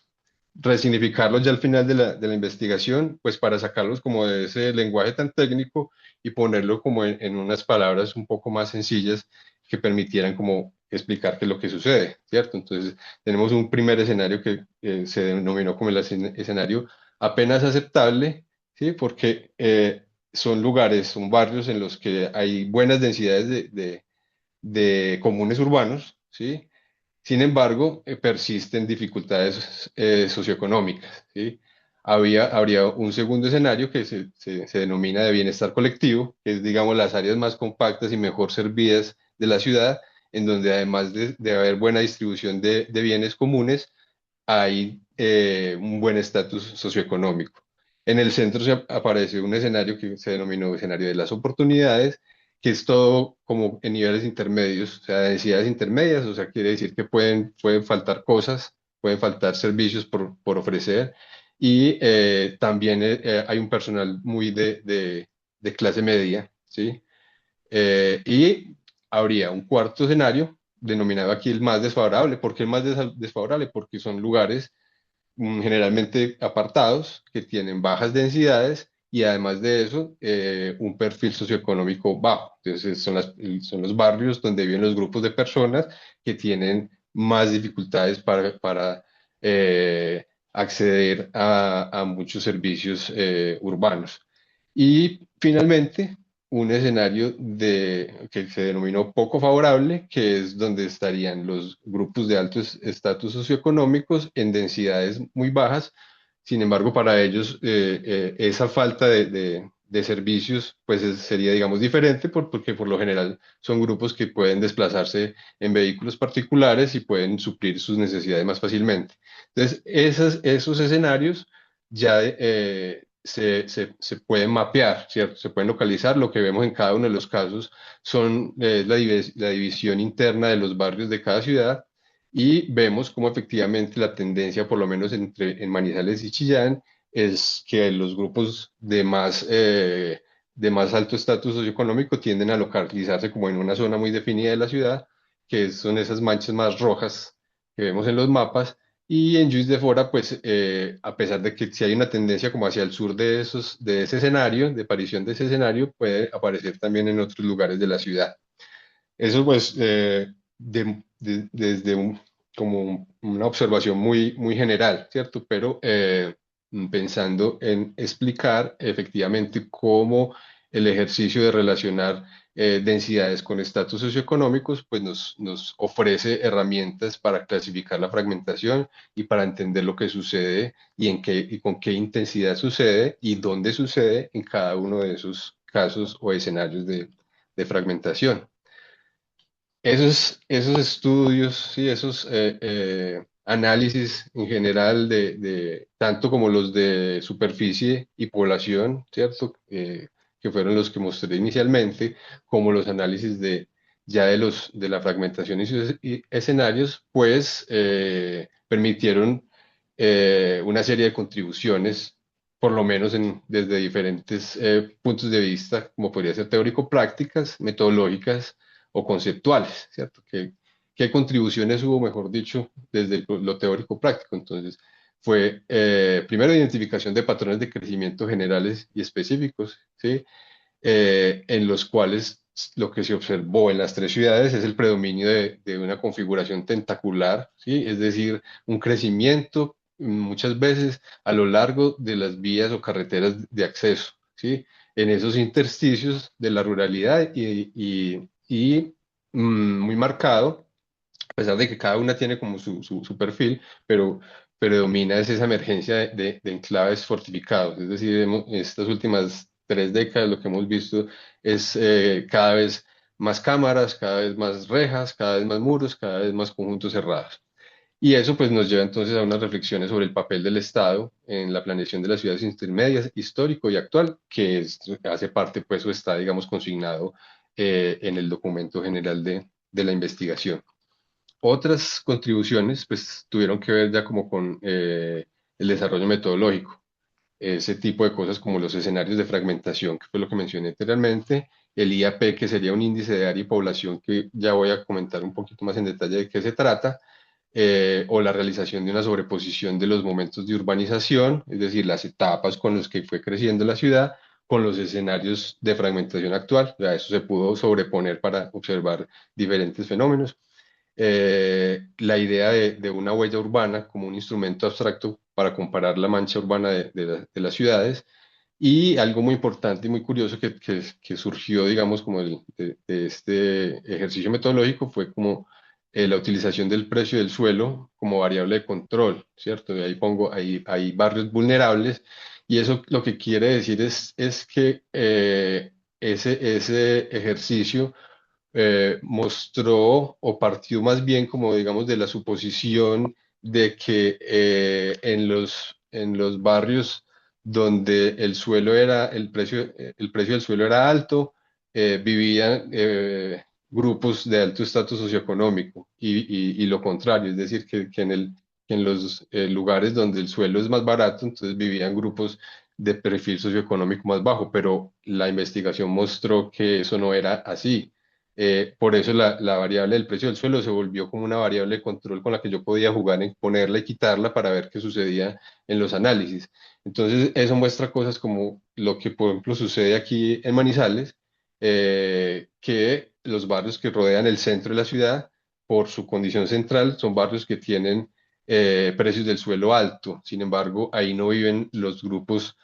resignificarlos ya al final de la investigación, pues para sacarlos como de ese lenguaje tan técnico y ponerlo como en unas palabras un poco más sencillas que permitieran como explicar qué es lo que sucede, ¿cierto? Entonces, tenemos un primer escenario que se denominó como el escenario apenas aceptable, ¿sí? Porque son lugares, son barrios en los que hay buenas densidades de comunes urbanos, ¿sí? Sin embargo, persisten dificultades socioeconómicas, ¿sí? Habría un segundo escenario que se denomina de bienestar colectivo, que es, digamos, las áreas más compactas y mejor servidas de la ciudad, en donde además de haber buena distribución de bienes comunes, hay un buen estatus socioeconómico. En el centro se aparece un escenario que se denominó escenario de las oportunidades, que es todo como en niveles intermedios, o sea, densidades intermedias, o sea, quiere decir que pueden faltar cosas, pueden faltar servicios por ofrecer, y también hay un personal muy de clase media, ¿sí? Y habría un cuarto escenario, denominado aquí el más desfavorable. ¿Por qué el más desfavorable? Porque son lugares generalmente apartados, que tienen bajas densidades y además de eso, un perfil socioeconómico bajo. Entonces, son los barrios donde viven los grupos de personas que tienen más dificultades para acceder a muchos servicios urbanos. Y finalmente, un escenario que se denominó poco favorable, que es donde estarían los grupos de altos estatus socioeconómicos en densidades muy bajas. Sin embargo, para ellos esa falta de servicios, pues sería, digamos, diferente porque por lo general son grupos que pueden desplazarse en vehículos particulares y pueden suplir sus necesidades más fácilmente. Entonces, esos escenarios ya se pueden mapear, ¿cierto? Se pueden localizar. Lo que vemos en cada uno de los casos son la división interna de los barrios de cada ciudad y vemos cómo efectivamente la tendencia, por lo menos en Manizales y Chillán, es que los grupos de más alto estatus socioeconómico tienden a localizarse como en una zona muy definida de la ciudad, que son esas manchas más rojas que vemos en los mapas. Y en Juiz de Fora, pues, a pesar de que si hay una tendencia como hacia el sur de ese escenario, de aparición de ese escenario, puede aparecer también en otros lugares de la ciudad. Eso pues desde como una observación muy general, ¿cierto? Pero pensando en explicar efectivamente cómo el ejercicio de relacionar densidades con estatus socioeconómicos pues nos ofrece herramientas para clasificar la fragmentación y para entender lo que sucede y con qué intensidad sucede y dónde sucede en cada uno de esos casos o escenarios de fragmentación. Esos estudios, sí, esos análisis en general tanto como los de superficie y población, ¿cierto? Que fueron los que mostré inicialmente, como los análisis de la fragmentación y escenarios, pues permitieron una serie de contribuciones, por lo menos desde diferentes puntos de vista, como podría ser teórico-prácticas, metodológicas o conceptuales, ¿cierto? ¿Qué contribuciones hubo, mejor dicho, desde lo teórico práctico? Entonces, fue primero identificación de patrones de crecimiento generales y específicos, ¿sí? En los cuales lo que se observó en las tres ciudades es el predominio de una configuración tentacular, ¿sí? Es decir, un crecimiento muchas veces a lo largo de las vías o carreteras de acceso, ¿sí? En esos intersticios de la ruralidad muy marcado, a pesar de que cada una tiene como su perfil, pero predomina es esa emergencia de enclaves fortificados. Es decir, en estas últimas 3 décadas lo que hemos visto es cada vez más cámaras, cada vez más rejas, cada vez más muros, cada vez más conjuntos cerrados. Y eso pues nos lleva entonces a unas reflexiones sobre el papel del Estado en la planeación de las ciudades intermedias, histórico y actual, hace parte pues o está digamos consignado en el documento general de la investigación. Otras contribuciones pues tuvieron que ver ya como con el desarrollo metodológico, ese tipo de cosas como los escenarios de fragmentación, que fue lo que mencioné anteriormente, el IAP, que sería un índice de área y población, que ya voy a comentar un poquito más en detalle de qué se trata, o la realización de una sobreposición de los momentos de urbanización, es decir, las etapas con las que fue creciendo la ciudad, con los escenarios de fragmentación actual. Ya eso se pudo sobreponer para observar diferentes fenómenos. La idea de una huella urbana como un instrumento abstracto para comparar la mancha urbana de las ciudades. Y algo muy importante y muy curioso que surgió, digamos, como de este ejercicio metodológico fue como la utilización del precio del suelo como variable de control, ¿cierto? Y ahí pongo, hay barrios vulnerables y eso lo que quiere decir es que ese ejercicio mostró o partió más bien como digamos de la suposición de que en los barrios donde el precio del suelo era alto, vivían grupos de alto estatus socioeconómico y lo contrario, es decir, que en los lugares donde el suelo es más barato, entonces vivían grupos de perfil socioeconómico más bajo, pero la investigación mostró que eso no era así. Por eso la variable del precio del suelo se volvió como una variable de control con la que yo podía jugar en ponerla y quitarla para ver qué sucedía en los análisis. Entonces, eso muestra cosas como lo que, por ejemplo, sucede aquí en Manizales, que los barrios que rodean el centro de la ciudad, por su condición central, son barrios que tienen precios del suelo alto. Sin embargo, ahí no viven los grupos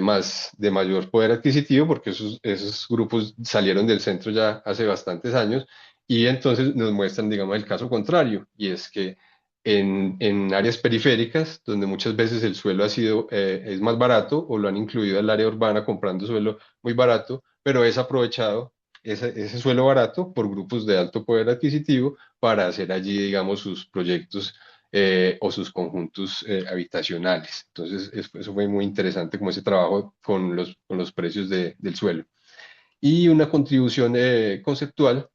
más de mayor poder adquisitivo, porque esos grupos salieron del centro ya hace bastantes años, y entonces nos muestran, digamos, el caso contrario, y es que en áreas periféricas, donde muchas veces el suelo es más barato o lo han incluido al área urbana comprando suelo muy barato, pero es aprovechado ese suelo barato por grupos de alto poder adquisitivo para hacer allí, digamos, sus proyectos o sus conjuntos habitacionales. Entonces, eso fue muy interesante como ese trabajo con los precios del suelo. Y una contribución conceptual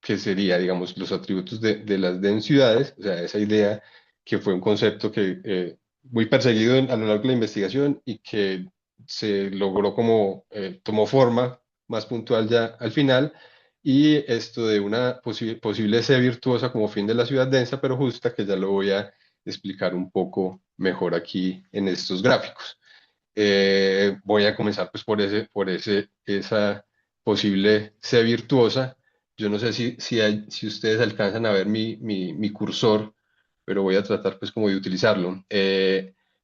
que sería, digamos, los atributos de las densidades, o sea, esa idea que fue un concepto que muy perseguido a lo largo de la investigación y que se logró como, tomó forma más puntual ya al final, y esto de una posible C virtuosa como fin de la ciudad densa pero justa, que ya lo voy a explicar un poco mejor aquí en estos gráficos. Voy a comenzar pues esa posible C virtuosa. Yo no sé si ustedes alcanzan a ver mi cursor, pero voy a tratar pues como de utilizarlo.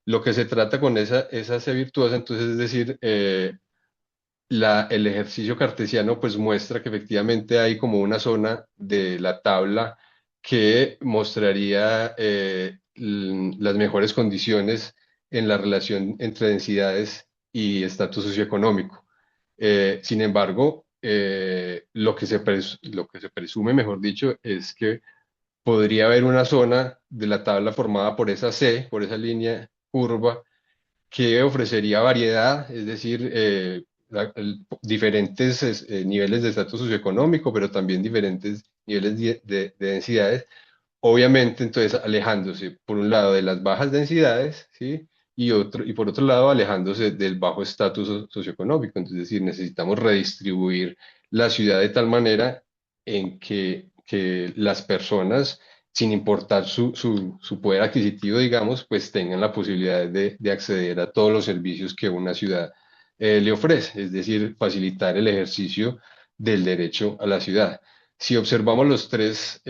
Lo que se trata con esa C virtuosa, entonces es decir, el ejercicio cartesiano pues muestra que efectivamente hay como una zona de la tabla que mostraría las mejores condiciones en la relación entre densidades y estatus socioeconómico. Sin embargo, lo que se presume, mejor dicho, es que podría haber una zona de la tabla formada por esa C, por esa línea curva, que ofrecería variedad, es decir, diferentes niveles de estatus socioeconómico, pero también diferentes niveles de densidades, obviamente entonces alejándose por un lado de las bajas densidades, ¿sí? Y por otro lado alejándose del bajo estatus socioeconómico. Entonces, es decir, necesitamos redistribuir la ciudad de tal manera en que las personas, sin importar su poder adquisitivo, digamos, pues tengan la posibilidad de acceder a todos los servicios que una ciudad le ofrece, es decir, facilitar el ejercicio del derecho a la ciudad. Si observamos las tres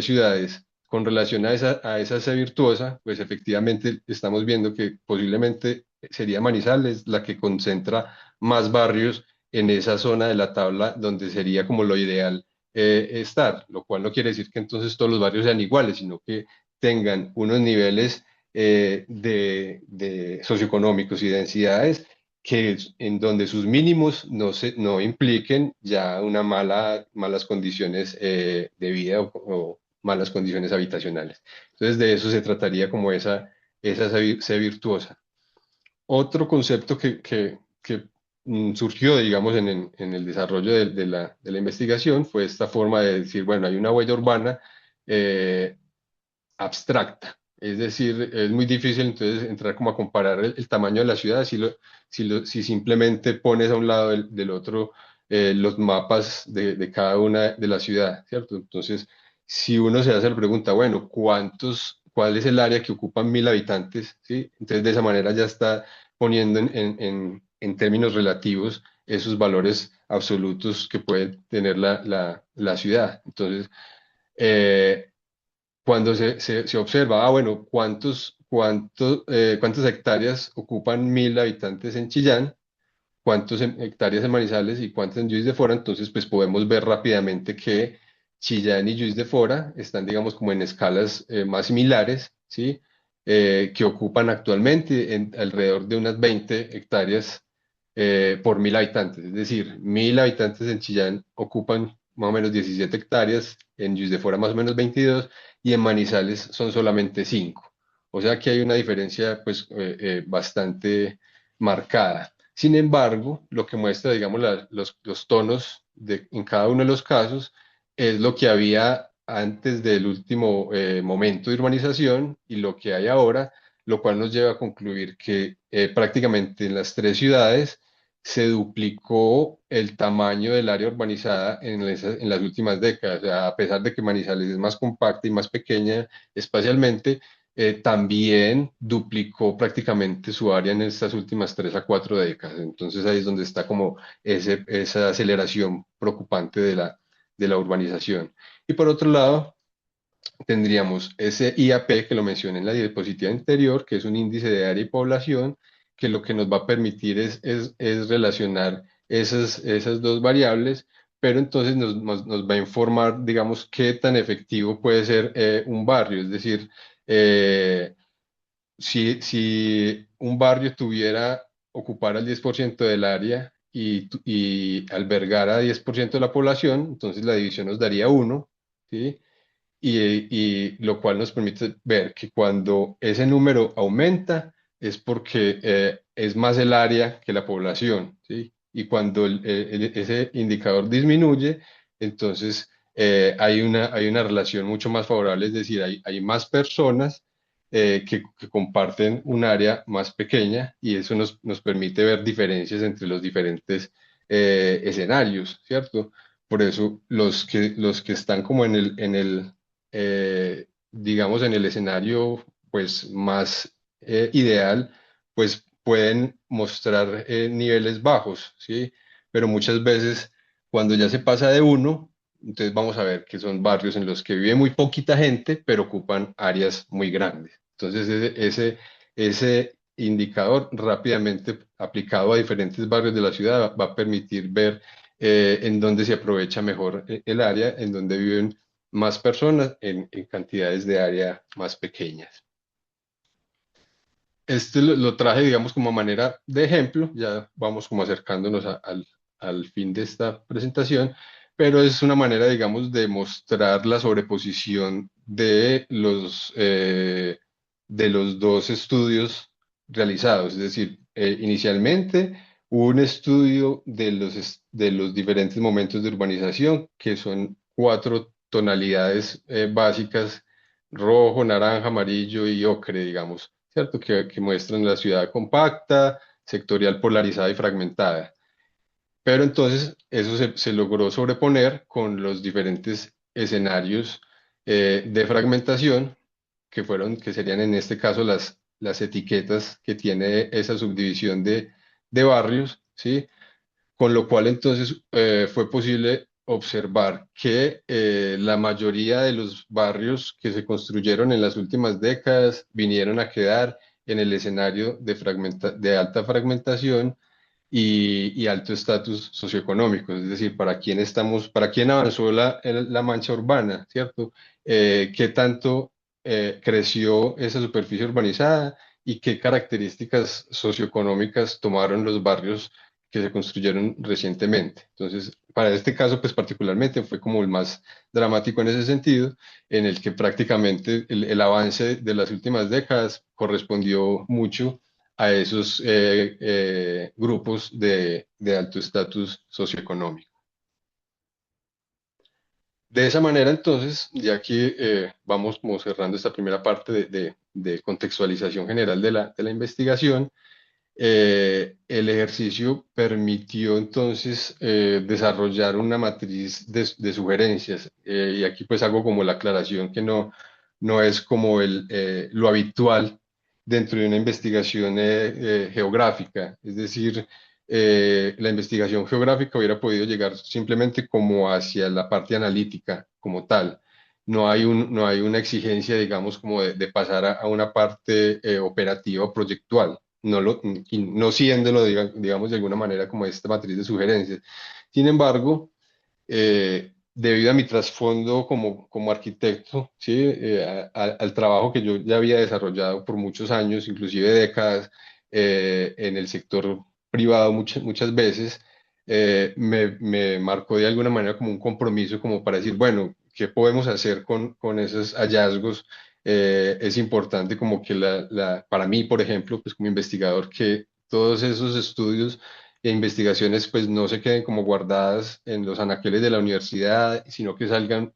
ciudades con relación a esa C virtuosa, pues efectivamente estamos viendo que posiblemente sería Manizales la que concentra más barrios en esa zona de la tabla donde sería como lo ideal estar, lo cual no quiere decir que entonces todos los barrios sean iguales, sino que tengan unos niveles de socioeconómicos y densidades en donde sus mínimos no impliquen ya malas condiciones de vida o malas condiciones habitacionales. Entonces, de eso se trataría como esa C virtuosa. Otro concepto que surgió, digamos, en el desarrollo de la investigación fue esta forma de decir, bueno, hay una huella urbana eh, abstracta. Es decir, es muy difícil entonces entrar como a comparar el tamaño de la ciudad si simplemente pones a un lado del otro los mapas de cada una de la ciudad, ¿cierto? Entonces, si uno se hace la pregunta, bueno, ¿cuál es el área que ocupan 1.000 habitantes? ¿Sí? Entonces, de esa manera ya está poniendo en términos relativos esos valores absolutos que puede tener la ciudad. Entonces, eh, cuando se observa, bueno, ¿cuántas hectáreas ocupan 1.000 habitantes en Chillán? ¿Cuántas hectáreas en Manizales y cuántas en Juiz de Fora? Entonces, pues podemos ver rápidamente que Chillán y Juiz de Fora están, digamos, como en escalas más similares, ¿sí? Que ocupan actualmente alrededor de unas 20 hectáreas por 1.000 habitantes. Es decir, 1.000 habitantes en Chillán ocupan más o menos 17 hectáreas, en Juiz de Fora más o menos 22 y en Manizales son solamente 5. O sea que hay una diferencia pues bastante marcada. Sin embargo, lo que muestra, digamos, los tonos en cada uno de los casos es lo que había antes del último momento de urbanización y lo que hay ahora, lo cual nos lleva a concluir que prácticamente en las tres ciudades se duplicó el tamaño del área urbanizada en las últimas décadas. O sea, a pesar de que Manizales es más compacta y más pequeña espacialmente, también duplicó prácticamente su área en estas últimas 3 a 4 décadas. Entonces ahí es donde está como esa aceleración preocupante de la urbanización. Y por otro lado, tendríamos ese IAP que lo mencioné en la diapositiva anterior, que es un índice de área y población, que lo que nos va a permitir es relacionar esas dos variables, pero entonces nos va a informar, digamos, qué tan efectivo puede ser un barrio. Es decir, eh, si un barrio ocupara el 10% del área y albergara 10% de la población, entonces la división nos daría uno, ¿sí? Y lo cual nos permite ver que cuando ese número aumenta es porque es más el área que la población, ¿sí? Y cuando ese indicador disminuye, entonces hay una relación mucho más favorable, es decir, hay más personas que comparten un área más pequeña y eso nos permite ver diferencias entre los diferentes escenarios, ¿cierto? Por eso los que están como digamos, en el escenario pues más ideal, pues pueden mostrar niveles bajos, ¿sí? Pero muchas veces cuando ya se pasa de uno, entonces vamos a ver que son barrios en los que vive muy poquita gente, pero ocupan áreas muy grandes. Entonces ese indicador rápidamente aplicado a diferentes barrios de la ciudad va a permitir ver en dónde se aprovecha mejor el área, en donde viven más personas en cantidades de área más pequeñas. Este lo traje, digamos, como manera de ejemplo, ya vamos como acercándonos al fin de esta presentación, pero es una manera, digamos, de mostrar la sobreposición de los dos estudios realizados. Es decir, inicialmente hubo un estudio de los diferentes momentos de urbanización, que son cuatro tonalidades básicas: rojo, naranja, amarillo y ocre, digamos, ¿cierto? Que muestran la ciudad compacta, sectorial, polarizada y fragmentada. Pero entonces eso se logró sobreponer con los diferentes escenarios de fragmentación, que serían en este caso las etiquetas que tiene esa subdivisión de barrios, ¿sí? Con lo cual entonces fue posible observar que la mayoría de los barrios que se construyeron en las últimas décadas vinieron a quedar en el escenario de alta fragmentación y alto estatus socioeconómico. Es decir, para quién avanzó la mancha urbana, ¿cierto? ¿Qué tanto creció esa superficie urbanizada y qué características socioeconómicas tomaron los barrios que se construyeron recientemente? Entonces, para este caso, pues particularmente fue como el más dramático en ese sentido, en el que prácticamente el avance de las últimas décadas correspondió mucho a esos grupos de alto estatus socioeconómico. De esa manera, entonces, ya que vamos como cerrando esta primera parte de contextualización general de la investigación, el ejercicio permitió entonces desarrollar una matriz de sugerencias. Y aquí pues hago como la aclaración que no es como lo habitual dentro de una investigación geográfica. Es decir, la investigación geográfica hubiera podido llegar simplemente como hacia la parte analítica como tal. No hay una exigencia, digamos, como de pasar a una parte operativa o proyectual, no siéndolo, digamos, de alguna manera como esta matriz de sugerencias. Sin embargo, debido a mi trasfondo como arquitecto, ¿sí? Al trabajo que yo ya había desarrollado por muchos años, inclusive décadas, en el sector privado muchas veces, me marcó de alguna manera como un compromiso como para decir, bueno, ¿qué podemos hacer con esos hallazgos? Es importante como que para mí, por ejemplo, pues como investigador, que todos esos estudios e investigaciones pues no se queden como guardadas en los anaqueles de la universidad, sino que salgan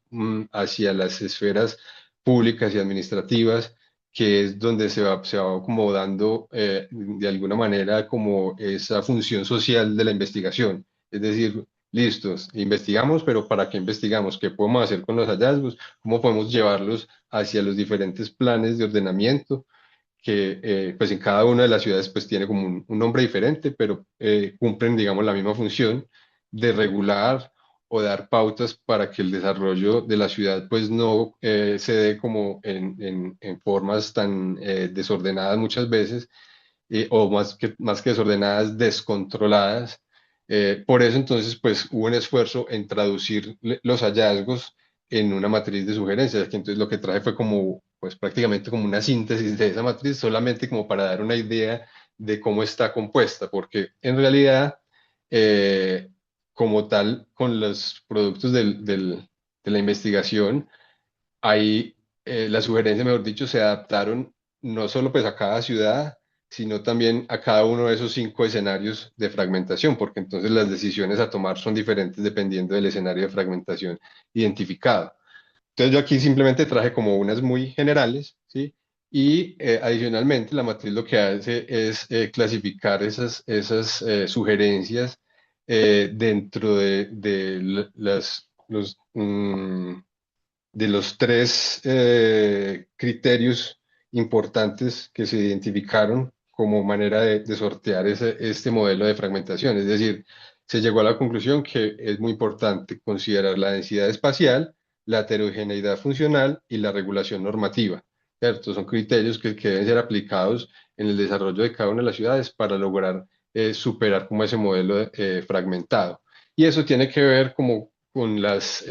hacia las esferas públicas y administrativas, que es donde se va como dando de alguna manera como esa función social de la investigación. Es decir, listos, investigamos, pero ¿para qué investigamos? ¿Qué podemos hacer con los hallazgos? ¿Cómo podemos llevarlos hacia los diferentes planes de ordenamiento? Que pues en cada una de las ciudades pues tiene como un nombre diferente, pero cumplen, digamos, la misma función de regular o dar pautas para que el desarrollo de la ciudad pues no se dé como en formas tan desordenadas muchas veces, o más que desordenadas, descontroladas, Por eso entonces pues hubo un esfuerzo en traducir los hallazgos en una matriz de sugerencias, que entonces lo que traje fue como pues prácticamente como una síntesis de esa matriz, solamente como para dar una idea de cómo está compuesta, porque en realidad eh, como tal con los productos de la investigación, ahí las sugerencias, mejor dicho, se adaptaron no solo pues a cada ciudad, sino también a cada uno de esos 5 escenarios de fragmentación, porque entonces las decisiones a tomar son diferentes dependiendo del escenario de fragmentación identificado. Entonces yo aquí simplemente traje como unas muy generales, ¿sí? Y adicionalmente la matriz lo que hace es clasificar esas sugerencias dentro de los 3 criterios importantes que se identificaron como manera de sortear este modelo de fragmentación. Es decir, se llegó a la conclusión que es muy importante considerar la densidad espacial, la heterogeneidad funcional y la regulación normativa. ¿Cierto? Son criterios que deben ser aplicados en el desarrollo de cada una de las ciudades para lograr superar como ese modelo fragmentado. Y eso tiene que ver como con las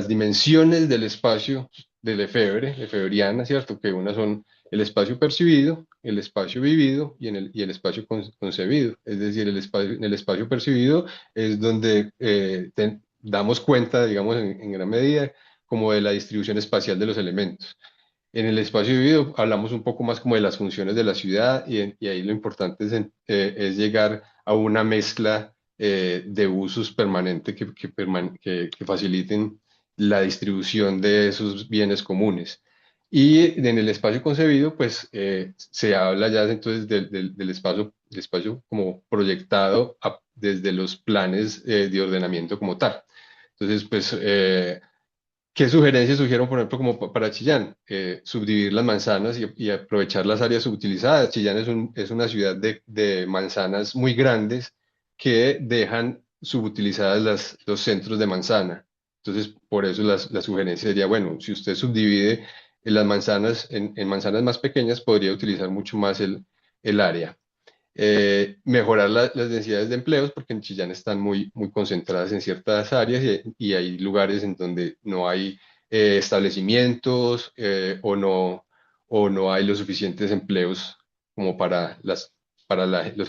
dimensiones del espacio de Lefebvriana, ¿cierto? Que unas son el espacio percibido, el espacio vivido y el espacio concebido. Es decir, en el espacio percibido es donde damos cuenta, digamos, en gran medida, como de la distribución espacial de los elementos. En el espacio vivido hablamos un poco más como de las funciones de la ciudad y ahí lo importante es llegar a una mezcla de usos permanente que faciliten la distribución de esos bienes comunes. Y en el espacio concebido, pues se habla ya entonces del espacio como proyectado desde los planes de ordenamiento como tal. Entonces, pues ¿qué sugerencias surgieron, por ejemplo, como para Chillán? Subdividir las manzanas y aprovechar las áreas subutilizadas. Chillán es una ciudad de manzanas muy grandes que dejan subutilizadas los centros de manzana. Entonces, por eso la sugerencia sería, bueno, si usted subdivide las manzanas en manzanas más pequeñas, podría utilizar mucho más el área. Mejorar las densidades de empleos, porque en Chillán están muy concentradas en ciertas áreas y hay lugares en donde no hay establecimientos o no hay los suficientes empleos como para los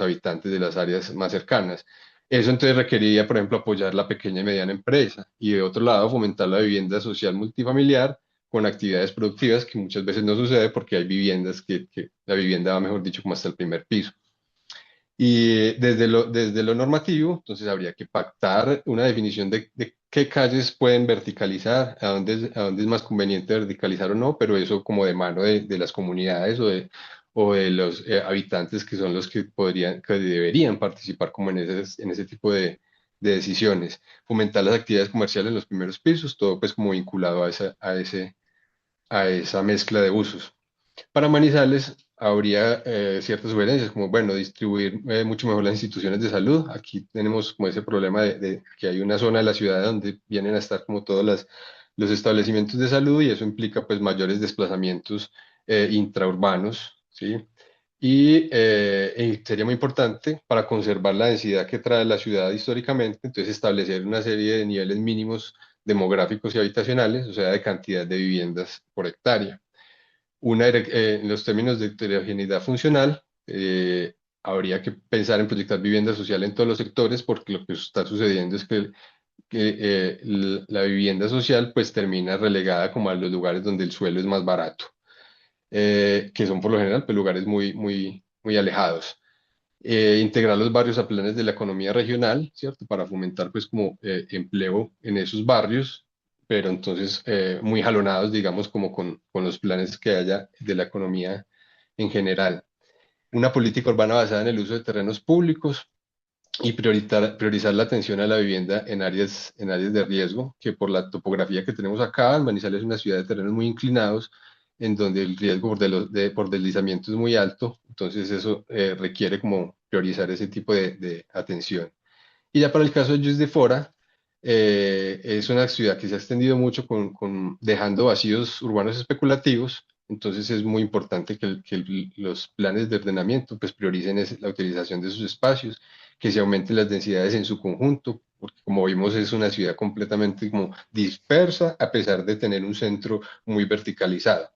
habitantes de las áreas más cercanas. Eso entonces requeriría, por ejemplo, apoyar la pequeña y mediana empresa y de otro lado fomentar la vivienda social multifamiliar con actividades productivas que muchas veces no sucede porque hay viviendas que la vivienda va, mejor dicho, como hasta el primer piso. Y desde lo normativo, entonces habría que pactar una definición de qué calles pueden verticalizar, a dónde es más conveniente verticalizar o no, pero eso como de mano de las comunidades o de los habitantes que son los que deberían participar como en ese tipo de decisiones. Fomentar las actividades comerciales en los primeros pisos, todo pues como vinculado a esa mezcla de usos. Para Manizales habría ciertas sugerencias, como, bueno, distribuir mucho mejor las instituciones de salud. Aquí tenemos como ese problema de que hay una zona de la ciudad donde vienen a estar como todos los establecimientos de salud y eso implica pues mayores desplazamientos intraurbanos, ¿sí? Y sería muy importante para conservar la densidad que trae la ciudad históricamente, entonces establecer una serie de niveles mínimos demográficos y habitacionales, o sea, de cantidad de viviendas por hectárea. En los términos de heterogeneidad funcional, habría que pensar en proyectar vivienda social en todos los sectores, porque lo que está sucediendo es que la vivienda social pues termina relegada como a los lugares donde el suelo es más barato, que son por lo general pues, lugares muy, muy, muy alejados. Integrar los barrios a planes de la economía regional, ¿cierto? Para fomentar pues como empleo en esos barrios, pero entonces muy jalonados, digamos, como con los planes que haya de la economía en general. Una política urbana basada en el uso de terrenos públicos y priorizar la atención a la vivienda en áreas de riesgo, que por la topografía que tenemos acá, Manizales es una ciudad de terrenos muy inclinados, en donde el riesgo por deslizamiento es muy alto, entonces eso requiere como priorizar ese tipo de atención. Y ya para el caso de Juiz de Fora, es una ciudad que se ha extendido mucho dejando vacíos urbanos especulativos, Entonces es muy importante los planes de ordenamiento pues prioricen la utilización de esos espacios, que se aumenten las densidades en su conjunto, porque como vimos es una ciudad completamente como dispersa a pesar de tener un centro muy verticalizado.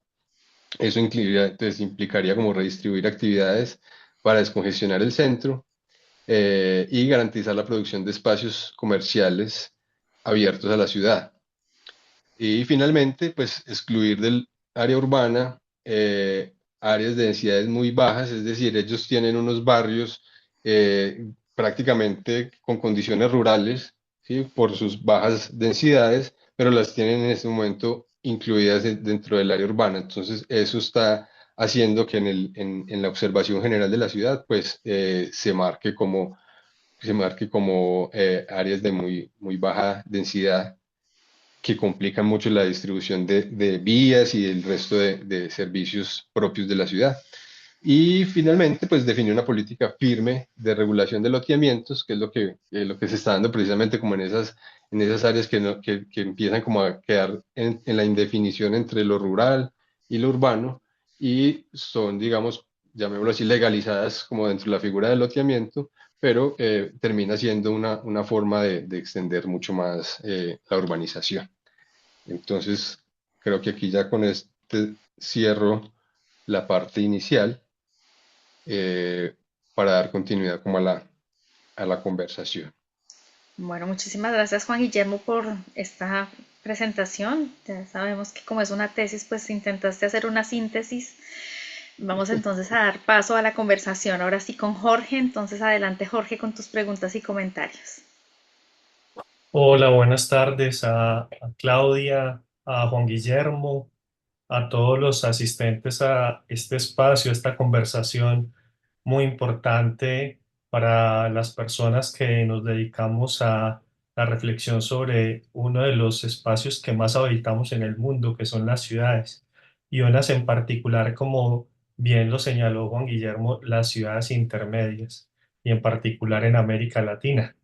Eso entonces implicaría como redistribuir actividades para descongestionar el centro y garantizar la producción de espacios comerciales abiertos a la ciudad. Y finalmente, pues excluir del área urbana áreas de densidades muy bajas, es decir, ellos tienen unos barrios prácticamente con condiciones rurales, ¿sí? Por sus bajas densidades, pero las tienen en este momento incluidas dentro del área urbana. Entonces, eso está haciendo que en la observación general de la ciudad, pues se marque como áreas de muy baja densidad que complican mucho la distribución de vías y el resto de servicios propios de la ciudad. Y finalmente, pues definir una política firme de regulación de loteamientos, que es lo que se está dando precisamente como en esas áreas que empiezan como a quedar en la indefinición entre lo rural y lo urbano y son, digamos, llamémoslo así, legalizadas como dentro de la figura del loteamiento, pero termina siendo una forma de extender mucho más la urbanización. Entonces, creo que aquí ya con este cierro la parte inicial eh, para dar continuidad como a a la conversación. Bueno, muchísimas gracias Juan Guillermo por esta presentación. Ya sabemos que como es una tesis, pues intentaste hacer una síntesis. Vamos entonces a dar paso a la conversación. Ahora sí con Jorge. Entonces adelante Jorge con tus preguntas y comentarios. Hola, buenas tardes a Claudia, a Juan Guillermo, a todos los asistentes a este espacio, a esta conversación muy importante para las personas que nos dedicamos a la reflexión sobre uno de los espacios que más habitamos en el mundo, que son las ciudades, y unas en particular, como bien lo señaló Juan Guillermo, las ciudades intermedias, y en particular en América Latina.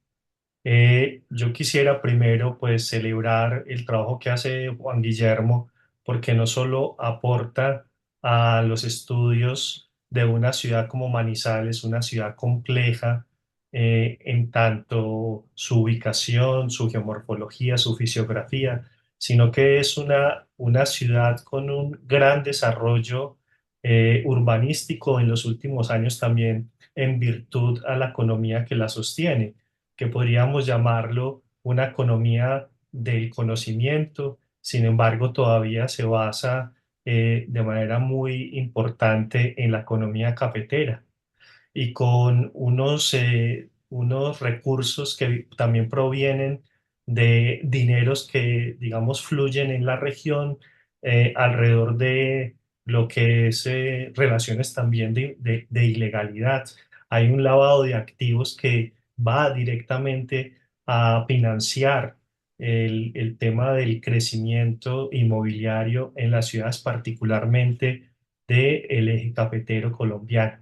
Yo quisiera primero pues celebrar el trabajo que hace Juan Guillermo porque no solo aporta a los estudios de una ciudad como Manizales, una ciudad compleja en tanto su ubicación, su geomorfología, su fisiografía, sino que es una ciudad con un gran desarrollo urbanístico en los últimos años también en virtud a la economía que la sostiene, que podríamos llamarlo una economía del conocimiento. Sin embargo, todavía se basa de manera muy importante en la economía cafetera y con unos recursos que también provienen de dineros que, digamos, fluyen en la región alrededor de lo que es relaciones también de ilegalidad. Hay un lavado de activos que va directamente a financiar el tema del crecimiento inmobiliario en las ciudades, particularmente del eje cafetero colombiano.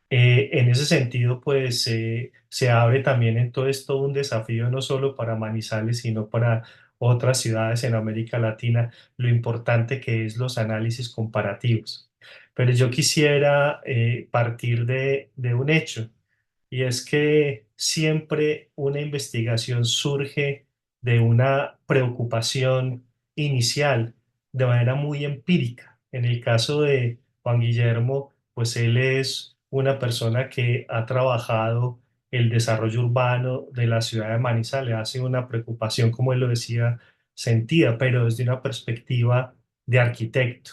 En ese sentido, pues se abre también en todo esto un desafío no solo para Manizales, sino para otras ciudades en América Latina, lo importante que es los análisis comparativos. Pero yo quisiera partir de un hecho, y es que siempre una investigación surge de una preocupación inicial de manera muy empírica. En el caso de Juan Guillermo, pues él es una persona que ha trabajado el desarrollo urbano de la ciudad de Manizales, hace una preocupación, como él lo decía, sentida, pero desde una perspectiva de arquitecto.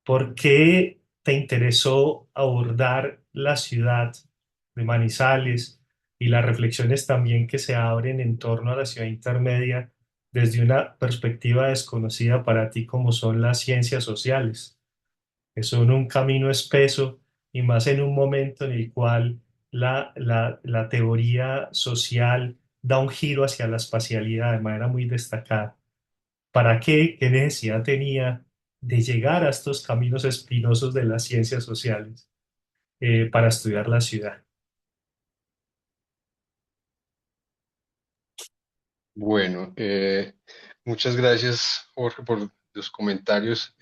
¿Por qué te interesó abordar la ciudad de Manizales y las reflexiones también que se abren en torno a la ciudad intermedia desde una perspectiva desconocida para ti como son las ciencias sociales, que son un camino espeso y más en un momento en el cual la teoría social da un giro hacia la espacialidad de manera muy destacada? ¿Para qué? ¿Qué necesidad tenía de llegar a estos caminos espinosos de las ciencias sociales para estudiar la ciudad? Bueno, muchas gracias, Jorge, por los comentarios.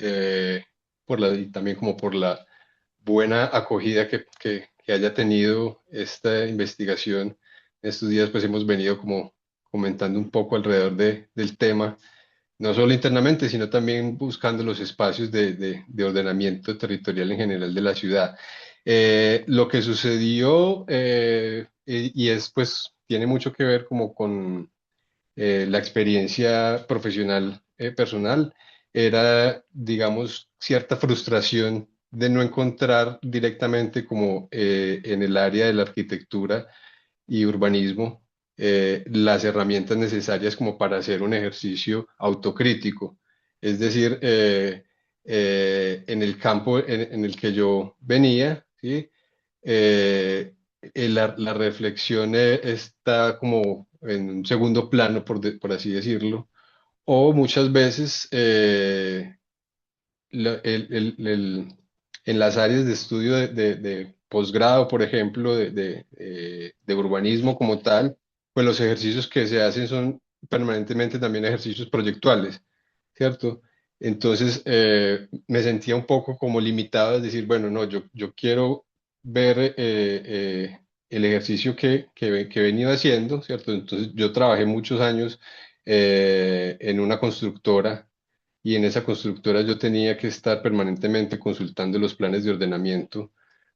y también como por la buena acogida que haya tenido esta investigación. Estos días pues hemos venido como comentando un poco alrededor del tema, no solo internamente, sino también buscando los espacios de ordenamiento territorial en general de la ciudad. Lo que sucedió, y es pues, tiene mucho que ver como con la experiencia profesional personal, era, digamos, cierta frustración de no encontrar directamente como en el área de la arquitectura y urbanismo las herramientas necesarias como para hacer un ejercicio autocrítico. Es decir, en el campo en el que yo venía, ¿sí? La reflexión está como en un segundo plano, por así decirlo, o muchas veces la- el- el- el- en las áreas de estudio de posgrado, por ejemplo, de urbanismo como tal, pues los ejercicios que se hacen son permanentemente también ejercicios proyectuales, ¿cierto? Entonces me sentía un poco como limitado, es decir, bueno, no, yo quiero ver el ejercicio que he venido haciendo, ¿cierto? Entonces yo trabajé muchos años en una constructora y en esa constructora yo tenía que estar permanentemente consultando los planes de ordenamiento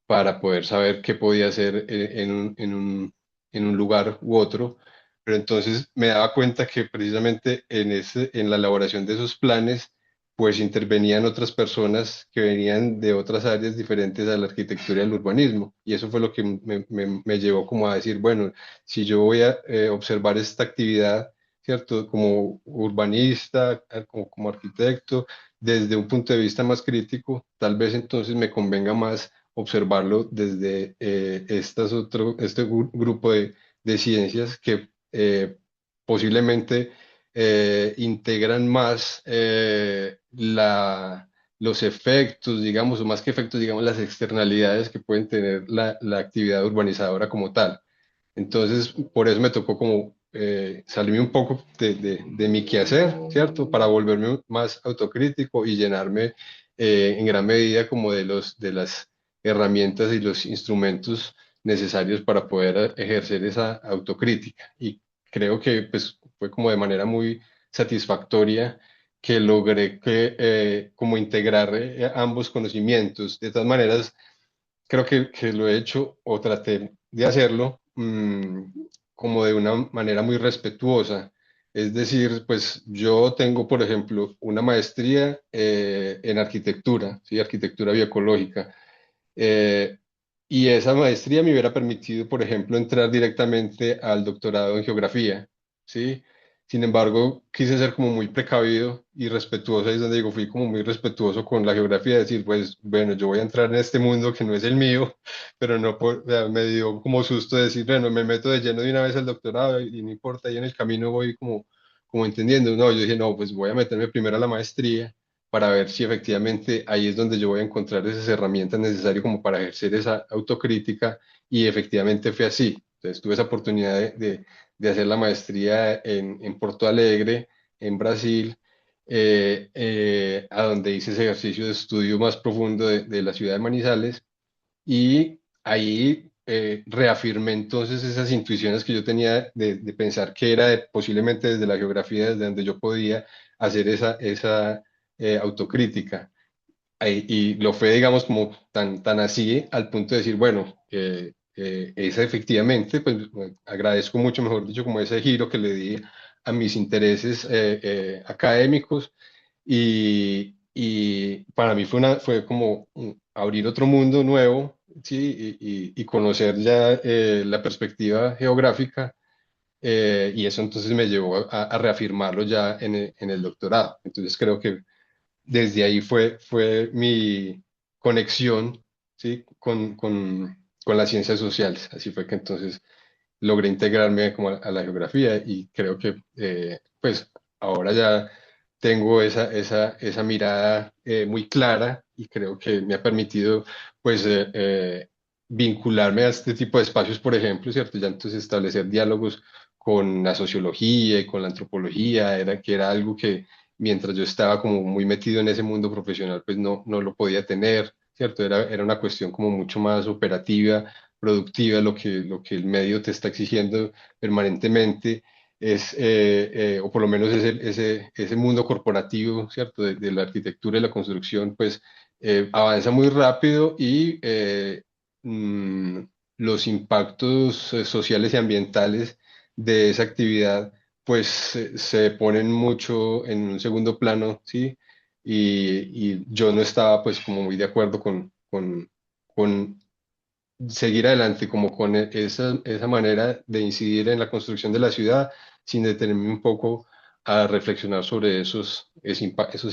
para poder saber qué podía hacer en un lugar u otro. Pero entonces me daba cuenta que precisamente en la elaboración de esos planes, pues intervenían otras personas que venían de otras áreas diferentes a la arquitectura y al urbanismo. Y eso fue lo que me llevó como a decir, bueno, si yo voy a observar esta actividad, ¿cierto? Como urbanista, como arquitecto, desde un punto de vista más crítico, tal vez entonces me convenga más observarlo desde este grupo de ciencias que posiblemente integran más los efectos, digamos, o más que efectos, digamos, las externalidades que pueden tener la actividad urbanizadora como tal. Entonces, por eso me tocó como salirme un poco de mi quehacer, ¿cierto? Para volverme más autocrítico y llenarme en gran medida como de las herramientas y los instrumentos necesarios para poder ejercer esa autocrítica. Y creo que pues fue como de manera muy satisfactoria que logré como integrar ambos conocimientos. De todas maneras, creo que lo he hecho o traté de hacerlo como de una manera muy respetuosa. Es decir, pues yo tengo, por ejemplo, una maestría en arquitectura, ¿sí? Arquitectura bioecológica. Eh, y esa maestría me hubiera permitido, por ejemplo, entrar directamente al doctorado en geografía, ¿sí? Sin embargo, quise ser como muy precavido y respetuoso, ahí es donde digo, fui como muy respetuoso con la geografía, decir, pues, bueno, yo voy a entrar en este mundo que no es el mío, pero no o sea, me dio como susto decir, bueno, me meto de lleno de una vez al doctorado y no importa, y en el camino voy como entendiendo, no, yo dije, no, pues voy a meterme primero a la maestría para ver si efectivamente ahí es donde yo voy a encontrar esas herramientas necesarias como para ejercer esa autocrítica y efectivamente fue así. Entonces tuve esa oportunidad de hacer la maestría en Porto Alegre, en Brasil, a donde hice ese ejercicio de estudio más profundo de la ciudad de Manizales y ahí reafirmé entonces esas intuiciones que yo tenía de pensar que era posiblemente desde la geografía, desde donde yo podía hacer esa autocrítica. Y lo fue, digamos, como tan así al punto de decir, bueno, esa efectivamente, pues agradezco mucho, mejor dicho, como ese giro que le di a mis intereses académicos y para mí fue como abrir otro mundo nuevo, ¿sí? Y conocer ya la perspectiva geográfica y eso entonces me llevó a reafirmarlo ya en el doctorado. Entonces creo que desde ahí fue mi conexión, ¿sí? Con las ciencias sociales. Así fue que entonces logré integrarme como a la geografía y creo que pues ahora ya tengo esa mirada muy clara y creo que me ha permitido pues vincularme a este tipo de espacios, por ejemplo, ¿cierto? Ya entonces establecer diálogos con la sociología y con la antropología, que era algo que mientras yo estaba como muy metido en ese mundo profesional, pues no lo podía tener, ¿cierto? Era una cuestión como mucho más operativa, productiva, lo que el medio te está exigiendo permanentemente o por lo menos ese mundo corporativo, ¿cierto? De la arquitectura y la construcción, pues avanza muy rápido y mm, los impactos sociales y ambientales de esa actividad pues se ponen mucho en un segundo plano, ¿sí? Y yo no estaba pues como muy de acuerdo con seguir adelante, como con esa manera de incidir en la construcción de la ciudad sin detenerme un poco a reflexionar sobre esos impactos.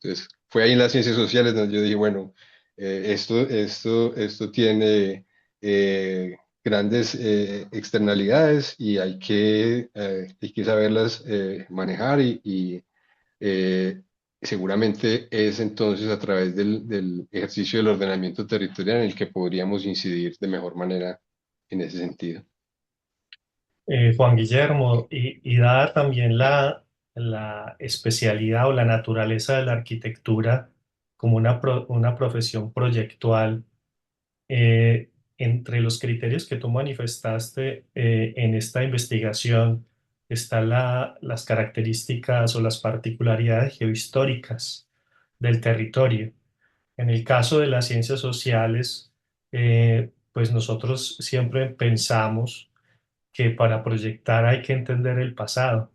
Entonces, fue ahí en las ciencias sociales donde yo dije, bueno, esto tiene grandes externalidades y hay que saberlas manejar y seguramente es entonces a través del ejercicio del ordenamiento territorial en el que podríamos incidir de mejor manera en ese sentido. Juan Guillermo, y dada también la especialidad o la naturaleza de la arquitectura como una profesión proyectual, entre los criterios que tú manifestaste en esta investigación están las características o las particularidades geohistóricas del territorio. En el caso de las ciencias sociales, pues nosotros siempre pensamos que para proyectar hay que entender el pasado,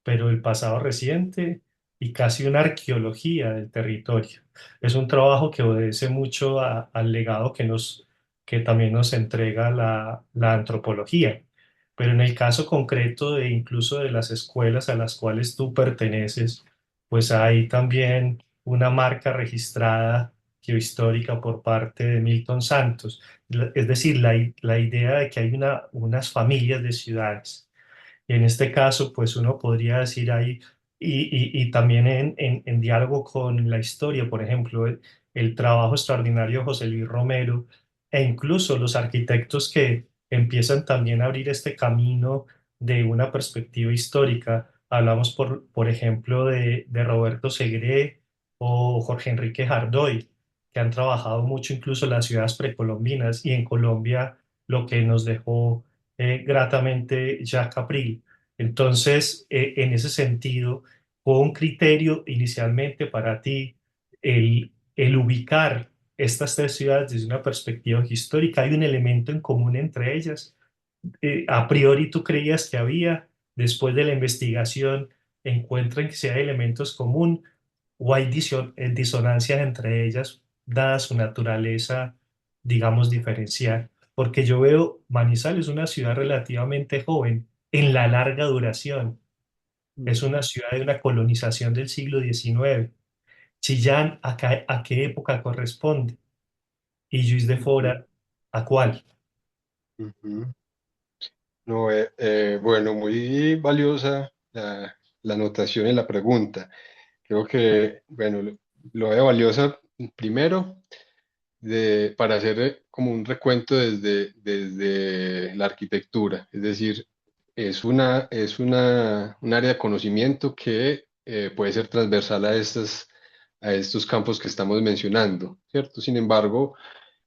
pero el pasado reciente y casi una arqueología del territorio. Es un trabajo que obedece mucho al legado que también nos entrega la antropología. Pero en el caso concreto de incluso de las escuelas a las cuales tú perteneces, pues hay también una marca registrada geohistórica por parte de Milton Santos. Es decir, la idea de que hay unas familias de ciudades. Y en este caso, pues uno podría decir ahí, y también en diálogo con la historia, por ejemplo, el trabajo extraordinario de José Luis Romero, e incluso los arquitectos que empiezan también a abrir este camino de una perspectiva histórica. Hablamos, por ejemplo, de Roberto Segre o Jorge Enrique Jardoy, que han trabajado mucho incluso en las ciudades precolombinas y en Colombia lo que nos dejó gratamente Jacques Capril. Entonces, en ese sentido, fue un criterio inicialmente para ti el ubicar estas tres ciudades desde una perspectiva histórica. ¿Hay un elemento en común entre ellas? A priori tú creías que había, después de la investigación encuentran que si hay elementos comunes o hay disonancias entre ellas, dada su naturaleza, digamos, diferencial. Porque yo veo Manizales una ciudad relativamente joven en la larga duración. Es una ciudad de una colonización del siglo XIX. Chillán, ¿a qué época corresponde? Y Juiz de Ujú, Fora, ¿a cuál? ujú. No, bueno, muy valiosa la anotación y la pregunta. Creo que, bueno, lo veo valiosa primero para hacer como un recuento desde la arquitectura. Es decir, un área de conocimiento que puede ser transversal a estos campos que estamos mencionando, ¿cierto? Sin embargo,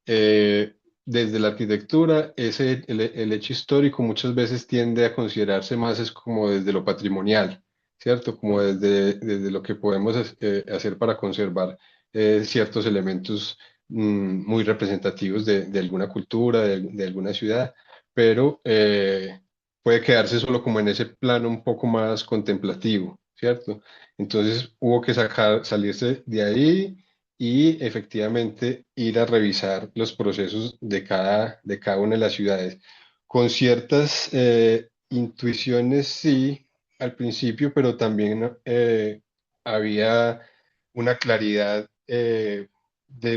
desde la arquitectura, el hecho histórico muchas veces tiende a considerarse más es como desde lo patrimonial, ¿cierto? Como desde lo que podemos hacer para conservar ciertos elementos muy representativos de alguna cultura, de alguna ciudad, pero puede quedarse solo como en ese plano un poco más contemplativo, ¿cierto? Entonces hubo que salirse de ahí y efectivamente ir a revisar los procesos de cada una de las ciudades. Con ciertas intuiciones, sí, al principio, pero también había una claridad,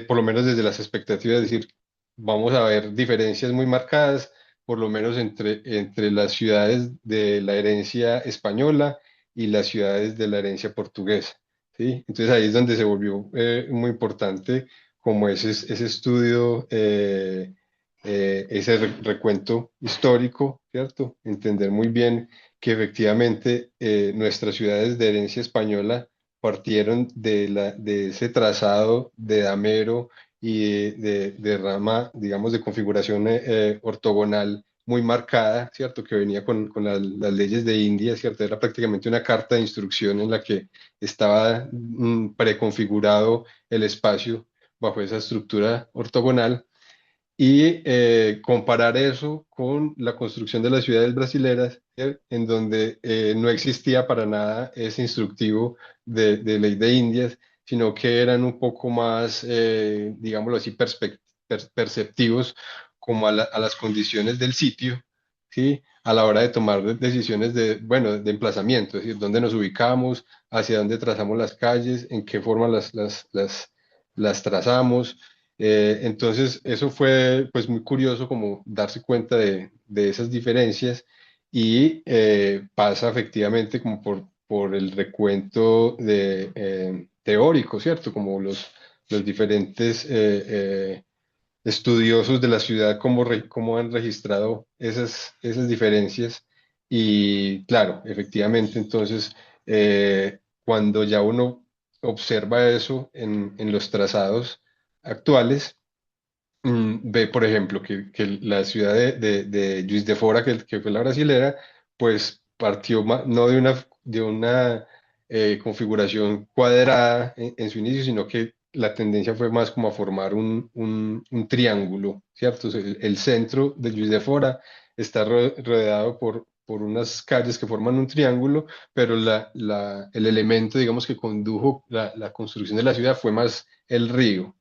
por lo menos desde las expectativas, es decir, vamos a ver diferencias muy marcadas, por lo menos entre las ciudades de la herencia española y las ciudades de la herencia portuguesa. ¿Sí? Entonces ahí es donde se volvió muy importante como ese estudio, ese recuento histórico, ¿cierto? Entender muy bien que efectivamente nuestras ciudades de herencia española partieron de ese trazado de damero y de rama, digamos, de configuración ortogonal muy marcada, ¿cierto? Que venía con las leyes de India, ¿cierto? Era prácticamente una carta de instrucción en la que estaba preconfigurado el espacio bajo esa estructura ortogonal y comparar eso con la construcción de las ciudades brasileras, en donde no existía para nada ese instructivo de ley de Indias, sino que eran un poco más, digámoslo así, perceptivos como a las condiciones del sitio, ¿sí? A la hora de tomar decisiones de, bueno, de emplazamiento, es decir, dónde nos ubicamos, hacia dónde trazamos las calles, en qué forma las trazamos. Entonces, eso fue pues muy curioso como darse cuenta de esas diferencias y pasa efectivamente como por el recuento teórico, ¿cierto? Como los diferentes estudiosos de la ciudad, cómo han registrado esas diferencias. Y claro, efectivamente, entonces, cuando ya uno observa eso en los trazados actuales, ve, por ejemplo, que la ciudad de Juiz de Fora, que fue la brasilera, pues partió no de una configuración cuadrada en su inicio, sino que la tendencia fue más como a formar un triángulo, ¿cierto? O sea, el centro de Juiz de Fora está rodeado por unas calles que forman un triángulo, pero el elemento, digamos, que condujo la construcción de la ciudad fue más el río,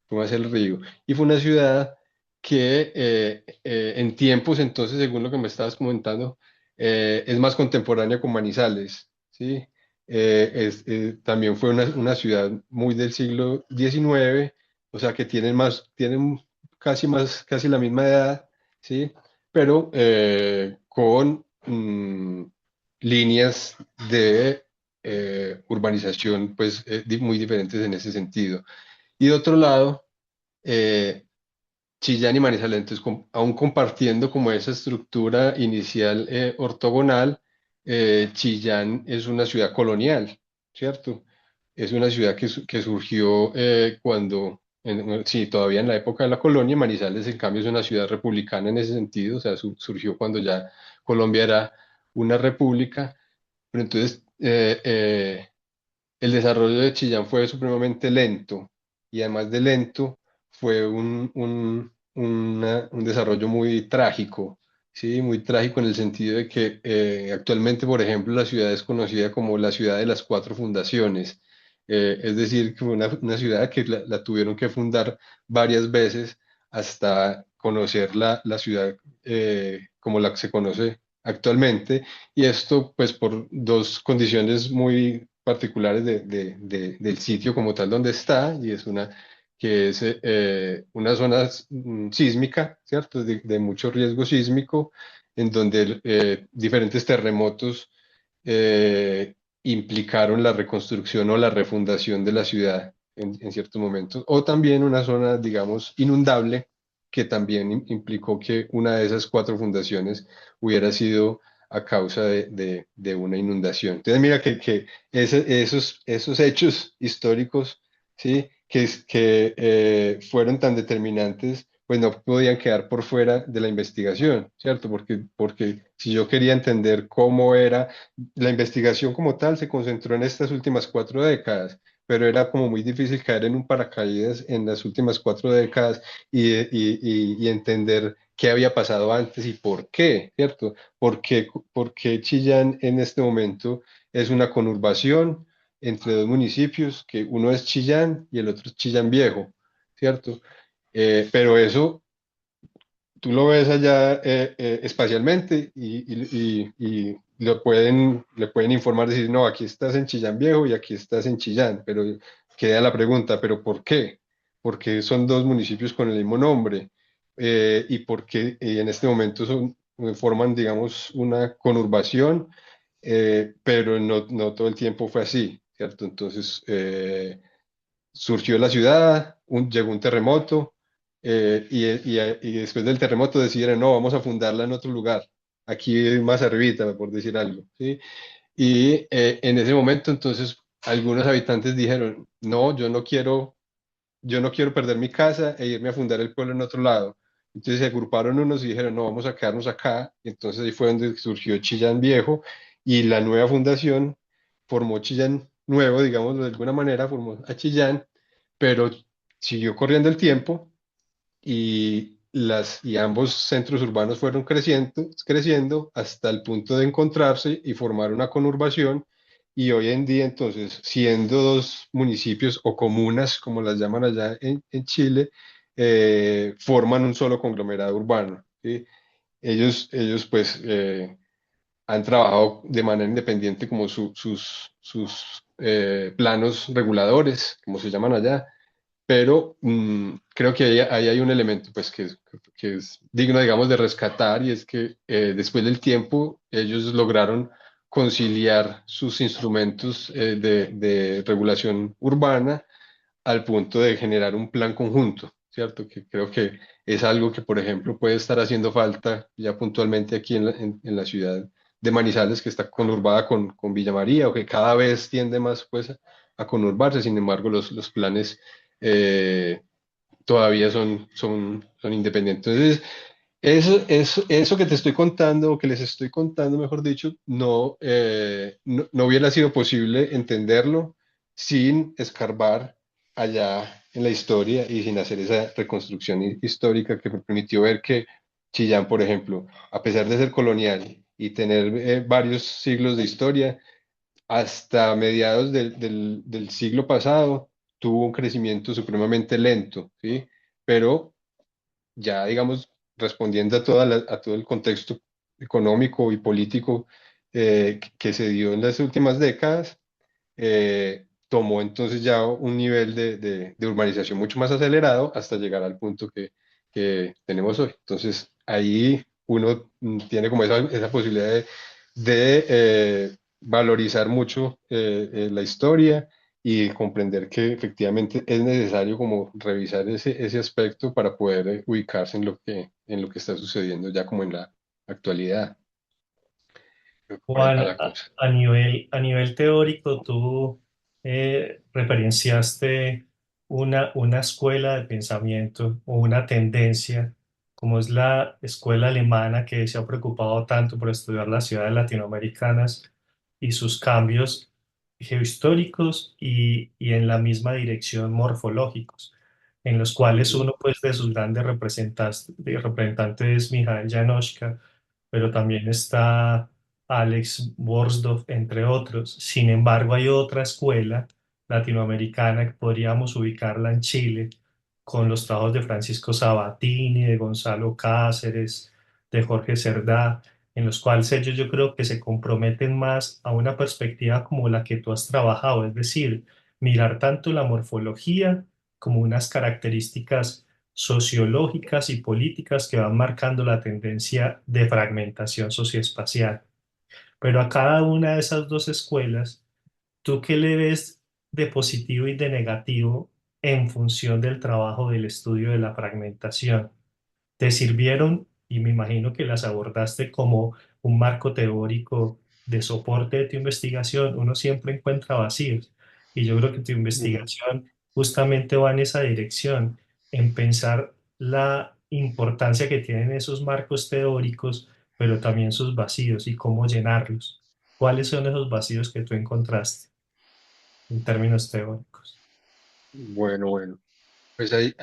fue más el río. Y fue una ciudad que en tiempos, entonces, según lo que me estabas comentando, es más contemporánea con Manizales, ¿sí? También fue una ciudad muy del siglo XIX, o sea que tienen casi la misma edad, ¿sí? Pero con líneas de urbanización pues muy diferentes en ese sentido. Y de otro lado, eh, Chillán y Manizales, entonces, aún compartiendo como esa estructura inicial ortogonal, Chillán es una ciudad colonial, ¿cierto? Es una ciudad que surgió cuando, sí, todavía en la época de la colonia. Manizales, en cambio, es una ciudad republicana en ese sentido, o sea, surgió cuando ya Colombia era una república, pero entonces el desarrollo de Chillán fue supremamente lento y además de lento fue un desarrollo muy trágico, ¿sí? Muy trágico en el sentido de que actualmente, por ejemplo, la ciudad es conocida como la ciudad de las cuatro fundaciones. Es decir, que fue una ciudad que la tuvieron que fundar varias veces hasta conocer la ciudad como la que se conoce actualmente, y esto pues por dos condiciones muy particulares del sitio como tal donde está, y es una zona sísmica, ¿cierto? De mucho riesgo sísmico, en donde diferentes terremotos implicaron la reconstrucción o la refundación de la ciudad en ciertos momentos, o también una zona, digamos, inundable, que también implicó que una de esas cuatro fundaciones hubiera sido a causa de una inundación. Entonces, mira que esos hechos históricos, ¿sí? Que fueron tan determinantes, pues no podían quedar por fuera de la investigación, ¿cierto? Porque si yo quería entender cómo era, la investigación como tal se concentró en estas últimas 4 décadas, pero era como muy difícil caer en un paracaídas en las últimas 4 décadas y entender qué había pasado antes y por qué, ¿cierto? ¿Por qué Chillán en este momento es una conurbación entre dos municipios, que uno es Chillán y el otro es Chillán Viejo, ¿cierto? Pero eso tú lo ves allá espacialmente y le pueden informar, decir, no, aquí estás en Chillán Viejo y aquí estás en Chillán, pero queda la pregunta, ¿pero por qué? Porque son dos municipios con el mismo nombre y porque en este momento forman, digamos, una conurbación, pero no todo el tiempo fue así, ¿cierto? Entonces, surgió la ciudad, llegó un terremoto y después del terremoto decidieron, no, vamos a fundarla en otro lugar, aquí más arribita, por decir algo, ¿sí? Y en ese momento entonces algunos habitantes dijeron, no, yo no quiero perder mi casa e irme a fundar el pueblo en otro lado. Entonces se agruparon unos y dijeron, no, vamos a quedarnos acá. Y entonces ahí fue donde surgió Chillán Viejo y la nueva fundación formó Chillán Nuevo, digámoslo de alguna manera, formó a Chillán, pero siguió corriendo el tiempo y ambos centros urbanos fueron creciendo hasta el punto de encontrarse y formar una conurbación. Y hoy en día, entonces, siendo dos municipios o comunas, como las llaman allá en Chile, forman un solo conglomerado urbano, ¿sí? Ellos pues, han trabajado de manera independiente como sus planos reguladores, como se llaman allá, pero creo que ahí hay un elemento pues que es digno, digamos, de rescatar y es que después del tiempo ellos lograron conciliar sus instrumentos de regulación urbana al punto de generar un plan conjunto, ¿cierto? Que creo que es algo que, por ejemplo, puede estar haciendo falta ya puntualmente aquí en la ciudad de Manizales, que está conurbada con Villa María, o que cada vez tiende más pues a conurbarse. Sin embargo, los planes eh, todavía son independientes. Entonces, eso que te estoy contando, o que les estoy contando, mejor dicho, no hubiera sido posible entenderlo sin escarbar allá en la historia y sin hacer esa reconstrucción histórica que me permitió ver que Chillán, por ejemplo, a pesar de ser colonial y tener varios siglos de historia, hasta mediados del siglo pasado tuvo un crecimiento supremamente lento, ¿sí? Pero ya, digamos, respondiendo a todo el contexto económico y político que se dio en las últimas décadas, tomó entonces ya un nivel de urbanización mucho más acelerado hasta llegar al punto que tenemos hoy. Entonces, ahí uno tiene como esa posibilidad de valorizar mucho la historia y comprender que efectivamente es necesario como revisar ese aspecto para poder ubicarse en lo que está sucediendo ya como en la actualidad. Creo que por ahí Juan, va la cosa. a nivel teórico, tú referenciaste una escuela de pensamiento o una tendencia, como es la escuela alemana que se ha preocupado tanto por estudiar las ciudades latinoamericanas y sus cambios geohistóricos y en la misma dirección morfológicos, en los cuales Ujú, uno pues, de sus grandes representantes es Mijael Janovska, pero también está Alex Borsdorf, entre otros. Sin embargo, hay otra escuela latinoamericana que podríamos ubicarla en Chile, con los trabajos de Francisco Sabatini, de Gonzalo Cáceres, de Jorge Cerdá, en los cuales ellos yo creo que se comprometen más a una perspectiva como la que tú has trabajado, es decir, mirar tanto la morfología como unas características sociológicas y políticas que van marcando la tendencia de fragmentación socioespacial. Pero a cada una de esas dos escuelas, ¿tú qué le ves de positivo y de negativo en función del trabajo del estudio de la fragmentación? ¿Te sirvieron? Y me imagino que las abordaste como un marco teórico de soporte de tu investigación. Uno siempre encuentra vacíos. Y yo creo que tu ujú. investigación justamente va en esa dirección, en pensar la importancia que tienen esos marcos teóricos, pero también sus vacíos y cómo llenarlos. ¿Cuáles son esos vacíos que tú encontraste en términos teóricos? Bueno. Pues ahí,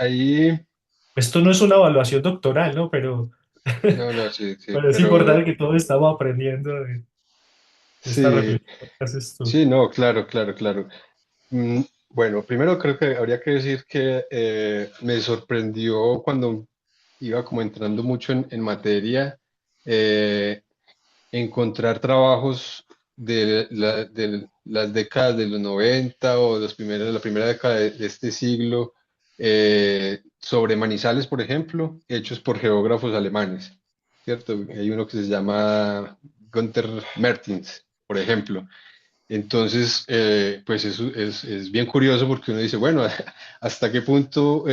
Esto no es una evaluación doctoral, ¿no? no, no, sí, sí, Pero es pero importante que todos estamos aprendiendo de esta sí, reflexión que haces tú. sí, no, claro, claro, claro. Bueno, primero creo que habría que decir que me sorprendió cuando iba como entrando mucho en materia, eh, encontrar trabajos de las décadas de los 90 o la primera década de este siglo, sobre Manizales, por ejemplo, hechos por geógrafos alemanes, ¿cierto? Hay uno que se llama Gunther Mertins, por ejemplo. Entonces, pues eso es bien curioso porque uno dice, bueno, ¿hasta qué punto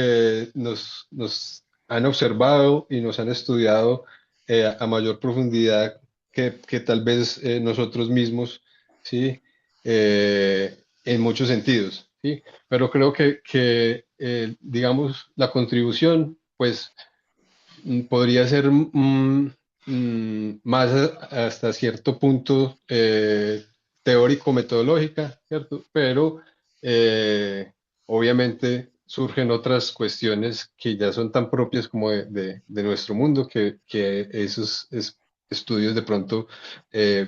nos han observado y nos han estudiado a mayor profundidad que tal vez nosotros mismos, ¿sí? en muchos sentidos, ¿sí? Pero creo que digamos, la contribución, pues, podría ser más hasta cierto punto teórico-metodológica, ¿cierto? Pero obviamente surgen otras cuestiones que ya son tan propias como de nuestro mundo que estudios de pronto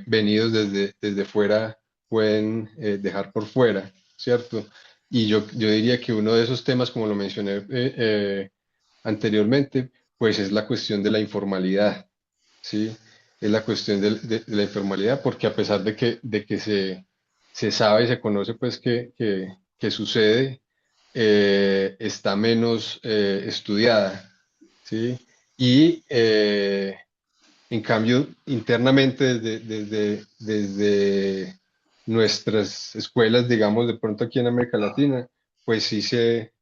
venidos desde fuera pueden dejar por fuera, ¿cierto? Y yo diría que uno de esos temas, como lo mencioné anteriormente, pues es la cuestión de la informalidad, ¿sí? Es la cuestión de la informalidad, porque a pesar de que se sabe y se conoce, pues, que sucede, está menos estudiada, ¿sí? Y en cambio, internamente, desde nuestras escuelas, digamos, de pronto aquí en América Latina, pues sí se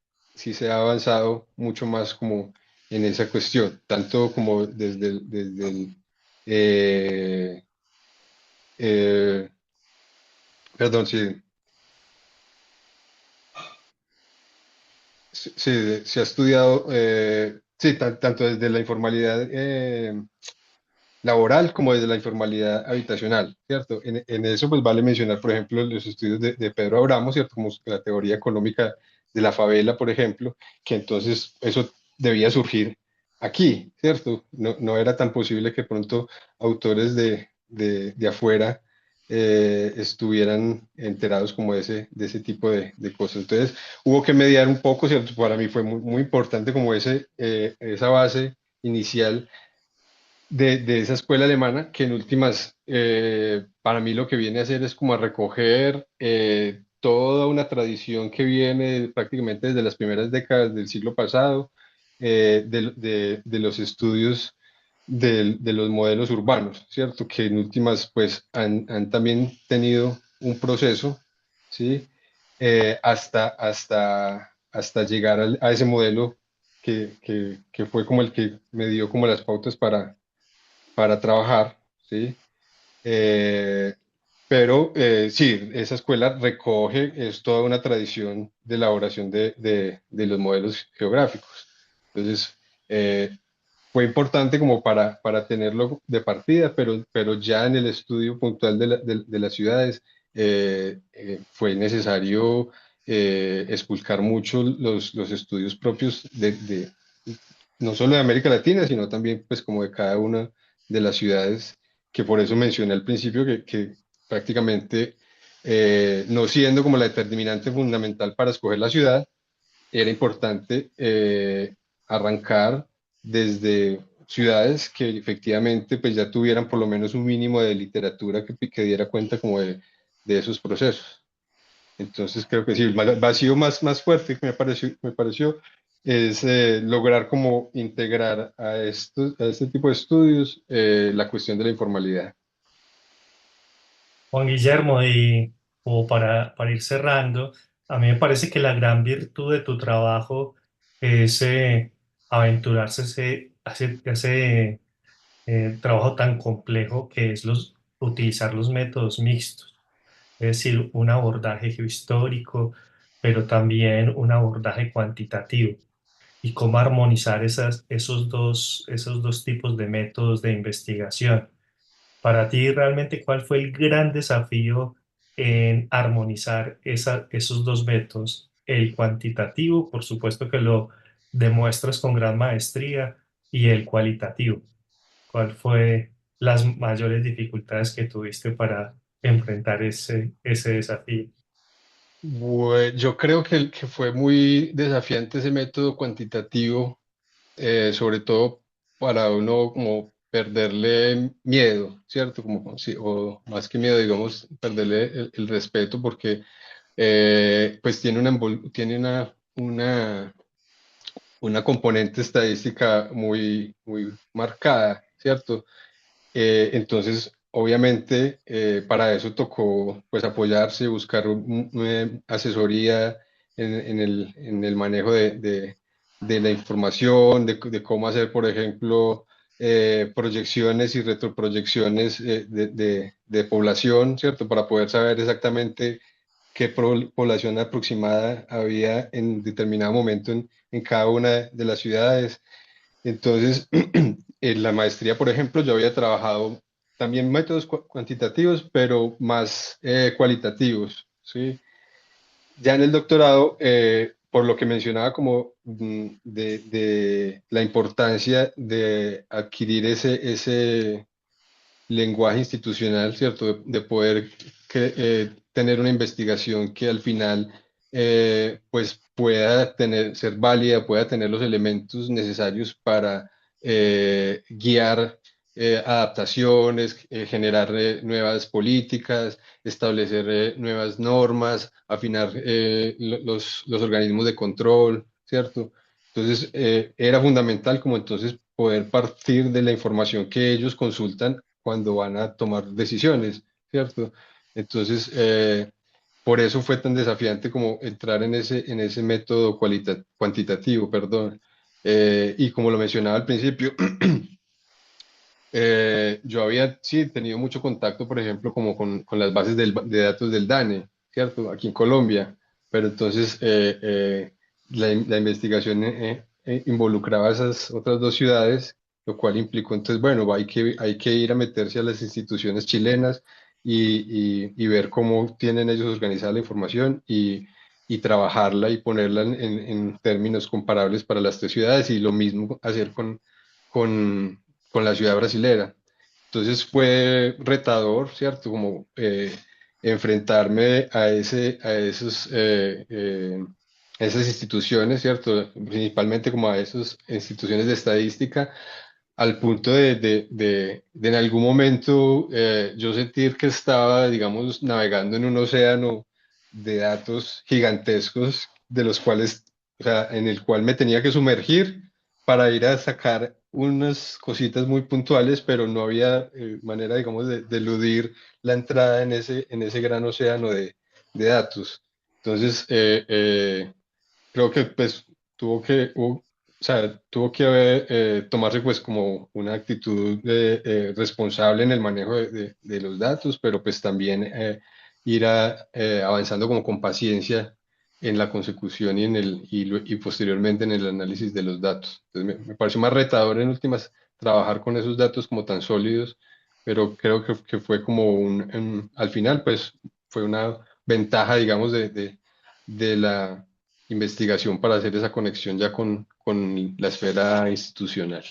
ha avanzado mucho más como en esa cuestión, tanto como eh, eh, perdón, sí, sí, se ha estudiado, sí, tanto desde la informalidad laboral como desde la informalidad habitacional, ¿cierto? En eso pues vale mencionar, por ejemplo, los estudios de Pedro Abramo, ¿cierto? Como la teoría económica de la favela, por ejemplo, que entonces eso debía surgir aquí, ¿cierto? No era tan posible que pronto autores de afuera estuvieran enterados como de ese tipo de cosas. Entonces hubo que mediar un poco, ¿cierto? Para mí fue muy, muy importante como esa base inicial de esa escuela alemana, que en últimas, para mí lo que viene a hacer es como a recoger toda una tradición que viene prácticamente desde las primeras décadas del siglo pasado, de los estudios de los modelos urbanos, ¿cierto? Que en últimas, pues, han también tenido un proceso, ¿sí? Hasta llegar a ese modelo que fue como el que me dio como las pautas para trabajar, ¿sí? Eh, pero sí, esa escuela recoge, es toda una tradición de elaboración de los modelos geográficos. Entonces, fue importante como para tenerlo de partida, pero ya en el estudio puntual de las ciudades fue necesario expulcar mucho los estudios propios no solo de América Latina, sino también pues como de cada una de las ciudades, que por eso mencioné al principio que prácticamente no siendo como la determinante fundamental para escoger la ciudad, era importante arrancar desde ciudades que efectivamente pues ya tuvieran por lo menos un mínimo de literatura que diera cuenta como de esos procesos. Entonces creo que sí, el vacío más fuerte que me pareció es lograr como integrar a este tipo de estudios la cuestión de la informalidad. Juan Guillermo, y como para ir cerrando, a mí me parece que la gran virtud de tu trabajo es aventurarse ese trabajo tan complejo que es utilizar los métodos mixtos, es decir, un abordaje geohistórico, pero también un abordaje cuantitativo, y cómo armonizar esos dos tipos de métodos de investigación. Para ti, realmente, ¿cuál fue el gran desafío en armonizar esos dos métodos? El cuantitativo, por supuesto que lo demuestras con gran maestría, y el cualitativo. ¿Cuál fue las mayores dificultades que tuviste para enfrentar ese desafío? Yo creo que fue muy desafiante ese método cuantitativo, sobre todo para uno como perderle miedo, ¿cierto? Como, sí, o más que miedo, digamos, perderle el respeto porque pues tiene una componente estadística muy, muy marcada, ¿cierto? Entonces, obviamente, para eso tocó pues apoyarse, buscar asesoría en el manejo de la información, de cómo hacer, por ejemplo, proyecciones y retroproyecciones de población, ¿cierto? Para poder saber exactamente qué población aproximada había en determinado momento en cada una de las ciudades. Entonces, en la maestría, por ejemplo, yo había trabajado también métodos cuantitativos, pero más cualitativos, ¿sí? Ya en el doctorado, por lo que mencionaba como de la importancia de adquirir ese lenguaje institucional, ¿cierto? De poder tener una investigación que al final pues pueda tener, ser válida, pueda tener los elementos necesarios para guiar adaptaciones, generar nuevas políticas, establecer nuevas normas, afinar los organismos de control, ¿cierto? Entonces, era fundamental como entonces poder partir de la información que ellos consultan cuando van a tomar decisiones, ¿cierto? Entonces, por eso fue tan desafiante como entrar en ese método cuantitativo, perdón. Y como lo mencionaba al principio, yo había, sí, tenido mucho contacto, por ejemplo, como con las bases de datos del DANE, ¿cierto? Aquí en Colombia, pero entonces la investigación involucraba esas otras dos ciudades, lo cual implicó, entonces, bueno, hay que ir a meterse a las instituciones chilenas y ver cómo tienen ellos organizada la información y trabajarla y ponerla en términos comparables para las tres ciudades y lo mismo hacer con con la ciudad brasilera. Entonces fue retador, ¿cierto? Como enfrentarme esas instituciones, ¿cierto? Principalmente como a esas instituciones de estadística, al punto de en algún momento yo sentir que estaba, digamos, navegando en un océano de datos gigantescos, de los cuales, o sea, en el cual me tenía que sumergir para ir a sacar unas cositas muy puntuales, pero no había manera, digamos, de eludir la entrada en ese gran océano de datos. Entonces, creo que pues o sea, tuvo que haber, tomarse pues como una actitud responsable en el manejo de los datos, pero pues también avanzando como con paciencia en la consecución y posteriormente en el análisis de los datos. Entonces me pareció más retador en últimas trabajar con esos datos como tan sólidos, pero creo que fue como al final pues fue una ventaja, digamos, de la investigación para hacer esa conexión ya con la esfera institucional.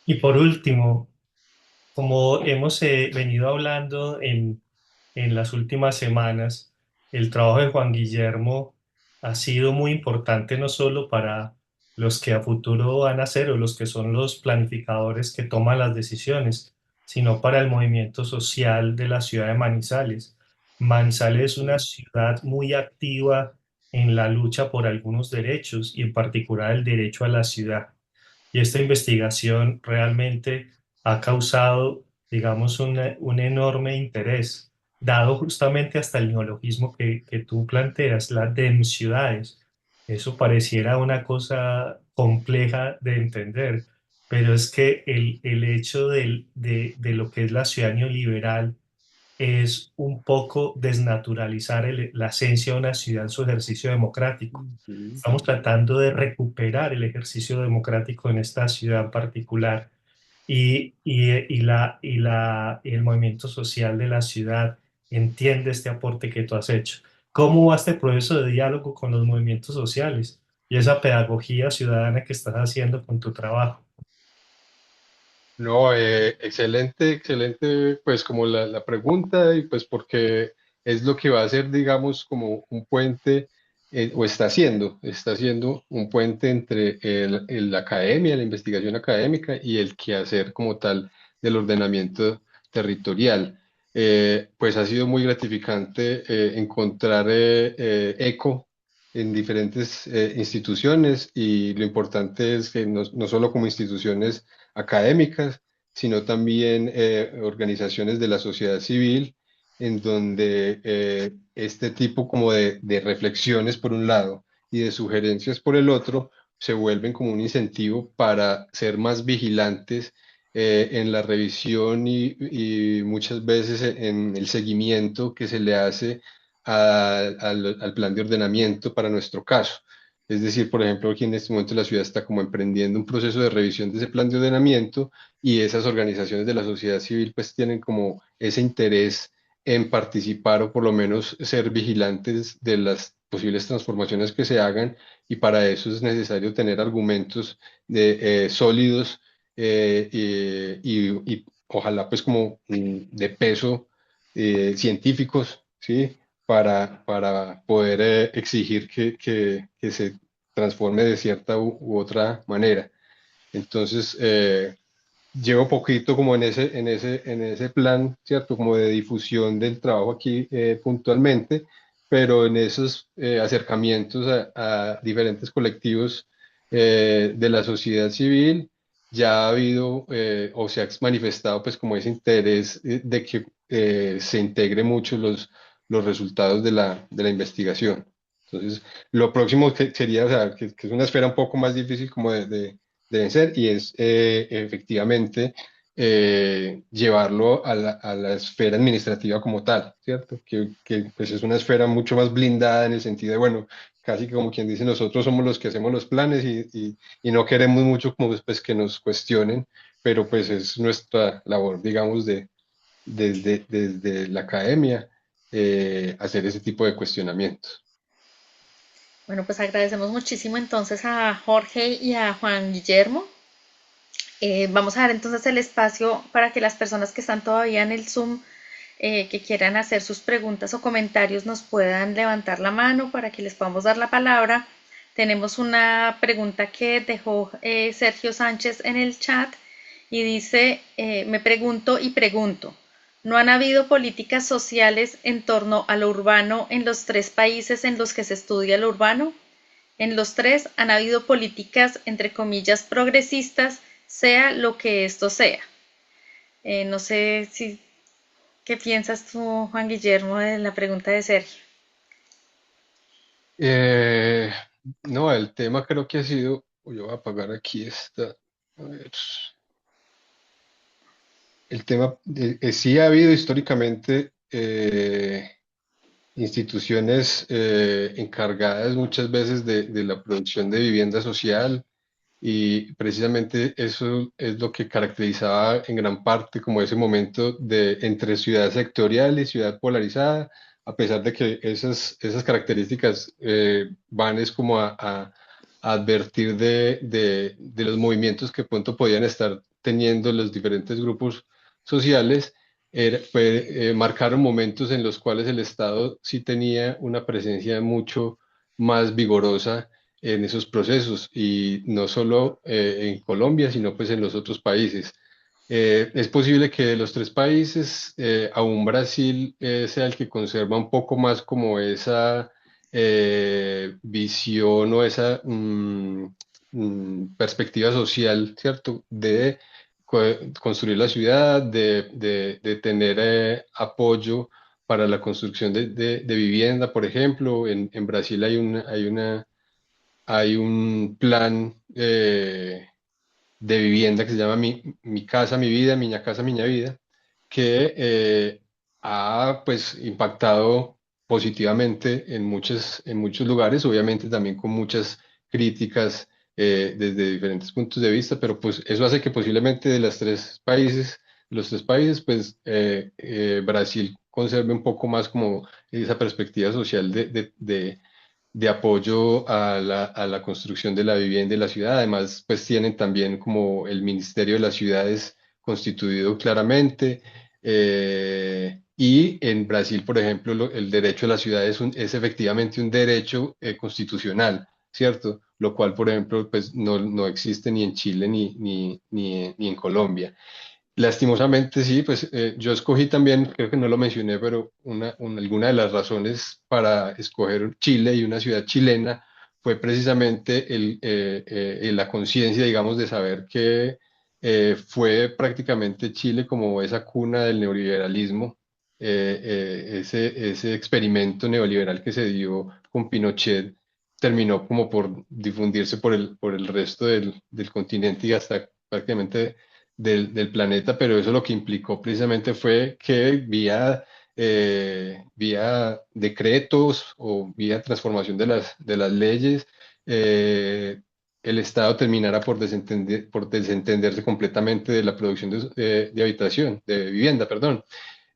Y por último, como hemos venido hablando en las últimas semanas, el trabajo de Juan Guillermo ha sido muy importante no solo para los que a futuro van a ser o los que son los planificadores que toman las decisiones, sino para el movimiento social de la ciudad de Manizales. Manizales es una ciudad muy activa en la lucha por algunos derechos y en particular el derecho a la ciudad. Y esta investigación realmente ha causado, digamos, un enorme interés, dado justamente hasta el neologismo que tú planteas, la ciudades. Eso pareciera una cosa compleja de entender, pero es que el hecho de lo que es la ciudad neoliberal es un poco desnaturalizar la esencia de una ciudad en su ejercicio democrático. Ujú. Estamos tratando de recuperar el ejercicio democrático en esta ciudad en particular y el movimiento social de la ciudad entiende este aporte que tú has hecho. ¿Cómo va este proceso de diálogo con los movimientos sociales y esa pedagogía ciudadana que estás haciendo con tu trabajo? No, excelente, excelente, pues como la pregunta y pues porque es lo que va a ser, digamos, como un puente, o está haciendo un puente entre la academia, la investigación académica y el quehacer como tal del ordenamiento territorial. Pues ha sido muy gratificante encontrar eco en diferentes instituciones y lo importante es que no solo como instituciones académicas, sino también organizaciones de la sociedad civil, en donde este tipo como de reflexiones por un lado y de sugerencias por el otro se vuelven como un incentivo para ser más vigilantes en la revisión y muchas veces en el seguimiento que se le hace al plan de ordenamiento para nuestro caso. Es decir, por ejemplo, aquí en este momento la ciudad está como emprendiendo un proceso de revisión de ese plan de ordenamiento y esas organizaciones de la sociedad civil pues tienen como ese interés en participar o por lo menos ser vigilantes de las posibles transformaciones que se hagan y para eso es necesario tener argumentos sólidos y ojalá pues como de peso científicos, ¿sí? Para poder exigir que se transforme de cierta u otra manera. Entonces, llevo poquito como en ese plan, ¿cierto? Como de difusión del trabajo aquí puntualmente, pero en esos acercamientos a diferentes colectivos de la sociedad civil ya ha habido o se ha manifestado pues como ese interés de que se integre mucho los resultados de la investigación. Entonces, lo próximo que sería, o sea, que es una esfera un poco más difícil como deben ser y es efectivamente llevarlo a la esfera administrativa como tal, ¿cierto? Pues es una esfera mucho más blindada en el sentido de, bueno, casi que como quien dice, nosotros somos los que hacemos los planes y no queremos mucho como pues, que nos cuestionen, pero pues es nuestra labor, digamos, desde la academia hacer ese tipo de cuestionamientos. Bueno, pues agradecemos muchísimo entonces a Jorge y a Juan Guillermo. Vamos a dar entonces el espacio para que las personas que están todavía en el Zoom, que quieran hacer sus preguntas o comentarios, nos puedan levantar la mano para que les podamos dar la palabra. Tenemos una pregunta que dejó Sergio Sánchez en el chat y dice, me pregunto y pregunto, ¿no han habido políticas sociales en torno a lo urbano en los tres países en los que se estudia lo urbano? En los tres han habido políticas, entre comillas, progresistas, sea lo que esto sea. No sé si, ¿qué piensas tú, Juan Guillermo, de la pregunta de Sergio? Eh, no, el tema creo que ha sido, yo voy a apagar aquí esta, a ver, el tema, sí ha habido históricamente instituciones encargadas muchas veces de la producción de vivienda social y precisamente eso es lo que caracterizaba en gran parte como ese momento de entre ciudad sectorial y ciudad polarizada, a pesar de que esas características van es como a advertir de los movimientos que pronto podían estar teniendo los diferentes grupos sociales. Marcaron momentos en los cuales el Estado sí tenía una presencia mucho más vigorosa en esos procesos y no solo en Colombia, sino pues en los otros países. Es posible que de los tres países, aún Brasil sea el que conserva un poco más como esa visión o esa perspectiva social, ¿cierto? De construir la ciudad, de tener apoyo para la construcción de vivienda, por ejemplo. En Brasil hay un plan de vivienda que se llama Mi casa, mi vida, Miña casa, Miña vida, que ha pues impactado positivamente en muchos lugares, obviamente también con muchas críticas desde diferentes puntos de vista, pero pues eso hace que posiblemente los tres países, pues Brasil conserve un poco más como esa perspectiva social de apoyo a la construcción de la vivienda y la ciudad. Además, pues tienen también como el Ministerio de las Ciudades constituido claramente. Y en Brasil, por ejemplo, el derecho a la ciudad es efectivamente un derecho constitucional, ¿cierto? Lo cual, por ejemplo, pues no existe ni en Chile ni en Colombia. Lastimosamente sí, pues yo escogí también, creo que no lo mencioné, pero alguna de las razones para escoger Chile y una ciudad chilena fue precisamente la conciencia, digamos, de saber que fue prácticamente Chile como esa cuna del neoliberalismo, ese experimento neoliberal que se dio con Pinochet terminó como por difundirse por el resto del continente y hasta prácticamente del planeta, pero eso lo que implicó precisamente fue que vía vía decretos o vía transformación de las leyes, eh, el Estado terminara por desentenderse completamente de la producción de habitación, de vivienda, perdón.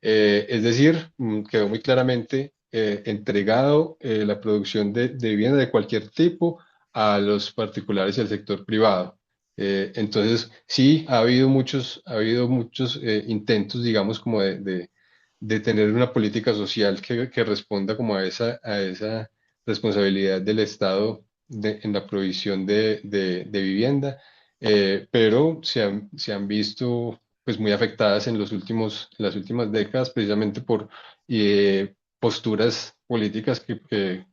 Es decir, quedó muy claramente entregado la producción de vivienda de cualquier tipo a los particulares y al sector privado. Entonces, sí, ha habido muchos intentos, digamos, como de tener una política social que responda como a esa responsabilidad del Estado en la provisión de vivienda, pero se han visto pues muy afectadas en en las últimas décadas precisamente por posturas políticas que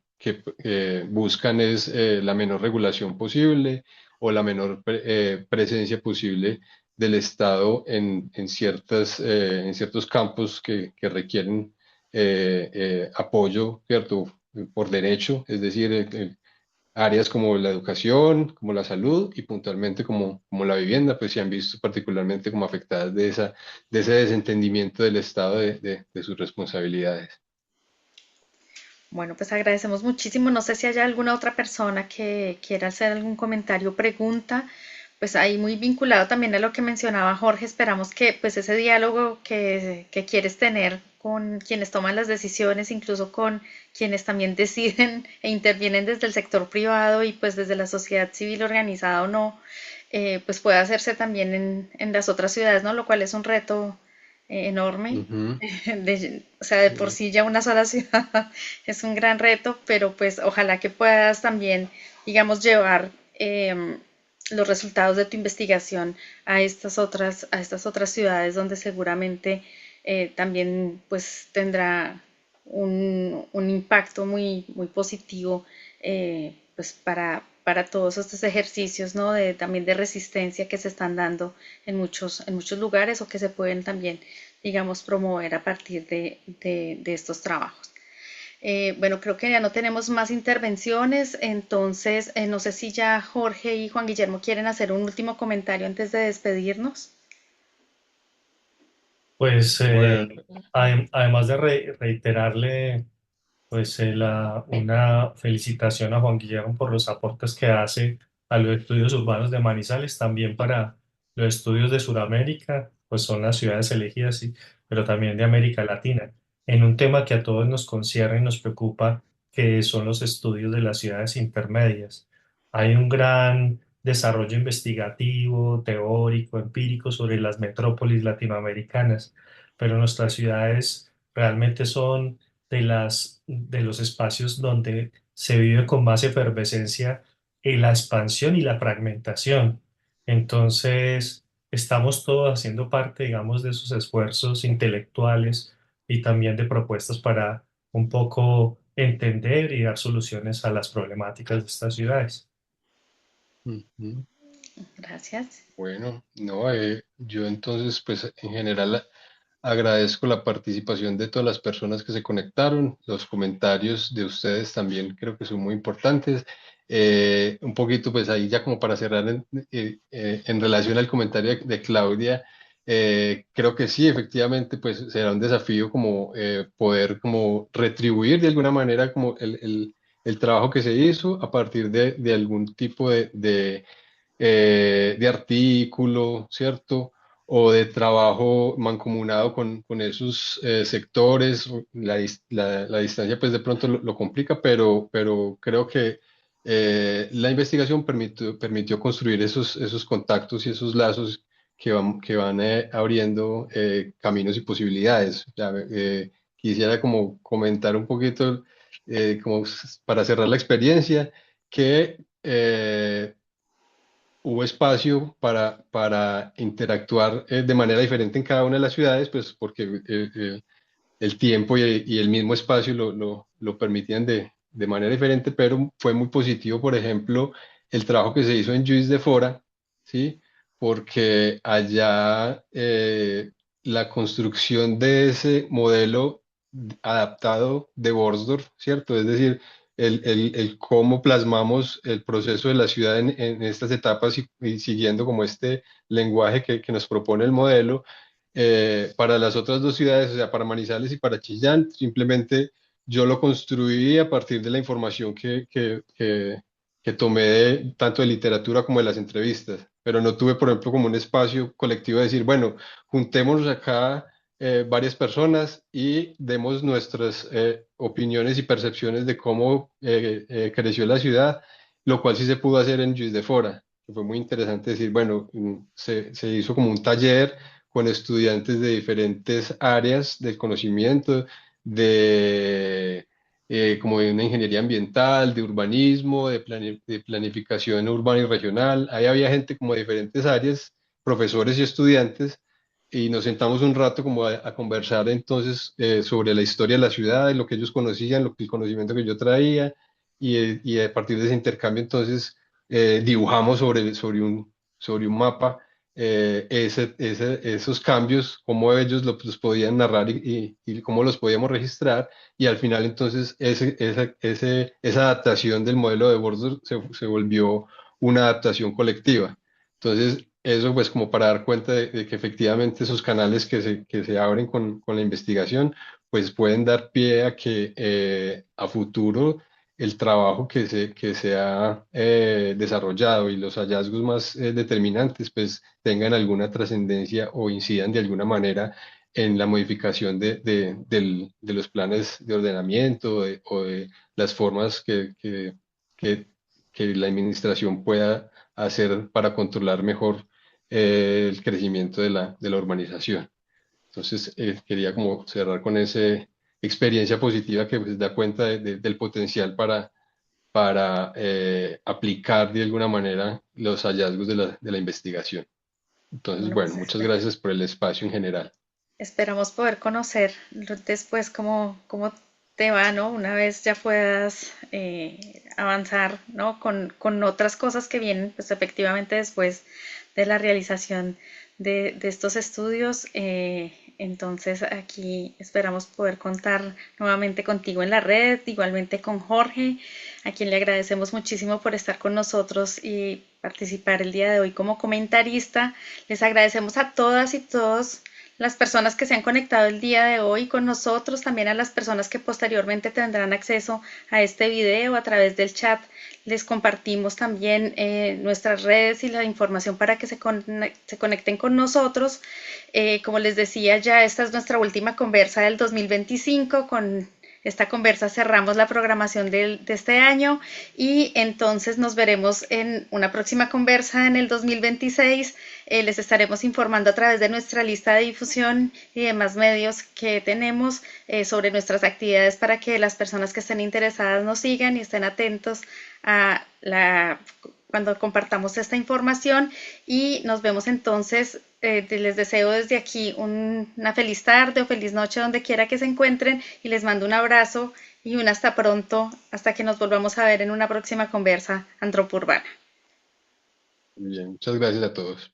buscan es la menor regulación posible o la menor presencia posible del Estado en ciertos campos que requieren apoyo, ¿cierto? Por derecho, es decir, áreas como la educación, como la salud y puntualmente como la vivienda, pues se han visto particularmente como afectadas de ese desentendimiento del Estado de sus responsabilidades. Bueno, pues agradecemos muchísimo. No sé si hay alguna otra persona que quiera hacer algún comentario o pregunta. Pues ahí muy vinculado también a lo que mencionaba Jorge, esperamos que pues ese diálogo que quieres tener con quienes toman las decisiones, incluso con quienes también deciden e intervienen desde el sector privado y pues desde la sociedad civil organizada o no, pues pueda hacerse también en las otras ciudades, ¿no? Lo cual es un reto enorme. Ujú, O sea, de por sí. sí ya una sola ciudad es un gran reto, pero pues ojalá que puedas también, digamos, llevar los resultados de tu investigación a estas otras ciudades donde seguramente también pues tendrá un impacto muy positivo pues para todos estos ejercicios, ¿no? También de resistencia que se están dando en muchos lugares o que se pueden también, digamos, promover a partir de estos trabajos. Bueno, creo que ya no tenemos más intervenciones, entonces no sé si ya Jorge y Juan Guillermo quieren hacer un último comentario antes de despedirnos. Pues Bueno, además de reiterarle pues una felicitación a Juan Guillermo por los aportes que hace a los estudios urbanos de Manizales, también para los estudios de Sudamérica, pues son las ciudades elegidas, sí, pero también de América Latina, en un tema que a todos nos concierne y nos preocupa, que son los estudios de las ciudades intermedias. Hay un gran desarrollo investigativo, teórico, empírico sobre las metrópolis latinoamericanas, pero nuestras ciudades realmente son de los espacios donde se vive con más efervescencia en la expansión y la fragmentación. Entonces, estamos todos haciendo parte, digamos, de esos esfuerzos intelectuales y también de propuestas para un poco entender y dar soluciones a las problemáticas de estas ciudades. ujú. Gracias. Bueno, no, yo entonces, pues en general agradezco la participación de todas las personas que se conectaron, los comentarios de ustedes también creo que son muy importantes. Un poquito, pues ahí ya como para cerrar en relación al comentario de Claudia, creo que sí, efectivamente, pues será un desafío como poder como retribuir de alguna manera como el trabajo que se hizo a partir de algún tipo de artículo, ¿cierto? O de trabajo mancomunado con esos sectores. La distancia pues de pronto lo complica, pero creo que la investigación permitió construir esos contactos y esos lazos que van abriendo caminos y posibilidades. Ya, quisiera como comentar un poquito, como para cerrar la experiencia, que hubo espacio para interactuar de manera diferente en cada una de las ciudades, pues porque el tiempo y el mismo espacio lo permitían de manera diferente, pero fue muy positivo, por ejemplo, el trabajo que se hizo en Juiz de Fora, ¿sí? Porque allá la construcción de ese modelo adaptado de Borsdorf, ¿cierto? Es decir, el cómo plasmamos el proceso de la ciudad en estas etapas y siguiendo como este lenguaje que nos propone el modelo, Para las otras dos ciudades, o sea, para Manizales y para Chillán, simplemente yo lo construí a partir de la información que tomé tanto de literatura como de las entrevistas, pero no tuve, por ejemplo, como un espacio colectivo de decir, bueno, juntémonos acá varias personas y demos nuestras opiniones y percepciones de cómo creció la ciudad, lo cual sí se pudo hacer en Juiz de Fora, que fue muy interesante decir, bueno, se hizo como un taller con estudiantes de diferentes áreas del conocimiento, de como de una ingeniería ambiental, de urbanismo, de planificación urbana y regional. Ahí había gente como de diferentes áreas, profesores y estudiantes, y nos sentamos un rato como a conversar entonces sobre la historia de la ciudad, de lo que ellos conocían, el conocimiento que yo traía, y a partir de ese intercambio entonces dibujamos sobre un mapa esos cambios, cómo ellos los podían narrar y cómo los podíamos registrar, y al final entonces esa adaptación del modelo de Bordor se volvió una adaptación colectiva. Entonces, eso pues como para dar cuenta de que efectivamente esos canales que se abren con la investigación, pues pueden dar pie a que a futuro el trabajo que se ha desarrollado y los hallazgos más determinantes, pues tengan alguna trascendencia o incidan de alguna manera en la modificación de los planes de ordenamiento o de las formas que- que la administración pueda hacer para controlar mejor el crecimiento de la urbanización. Entonces, quería como cerrar con esa experiencia positiva que pues, da cuenta del potencial para aplicar de alguna manera los hallazgos de la investigación. Entonces, Bueno, bueno, pues muchas gracias por el espacio en general. esperamos poder conocer después cómo te va, ¿no? Una vez ya puedas avanzar, ¿no? Con otras cosas que vienen, pues efectivamente después de la realización de estos estudios. Entonces aquí esperamos poder contar nuevamente contigo en la red, igualmente con Jorge, a quien le agradecemos muchísimo por estar con nosotros y participar el día de hoy como comentarista. Les agradecemos a todas y todos las personas que se han conectado el día de hoy con nosotros, también a las personas que posteriormente tendrán acceso a este video a través del chat. Les compartimos también nuestras redes y la información para que se conecten con nosotros. Como les decía, ya esta es nuestra última conversa del 2025. Con esta conversa cerramos la programación de este año y entonces nos veremos en una próxima conversa en el 2026. Les estaremos informando a través de nuestra lista de difusión y demás medios que tenemos sobre nuestras actividades para que las personas que estén interesadas nos sigan y estén atentos a cuando compartamos esta información, y nos vemos entonces. Les deseo desde aquí una feliz tarde o feliz noche donde quiera que se encuentren, y les mando un abrazo y un hasta pronto, hasta que nos volvamos a ver en una próxima conversa antropourbana. Muy bien, muchas gracias a todos.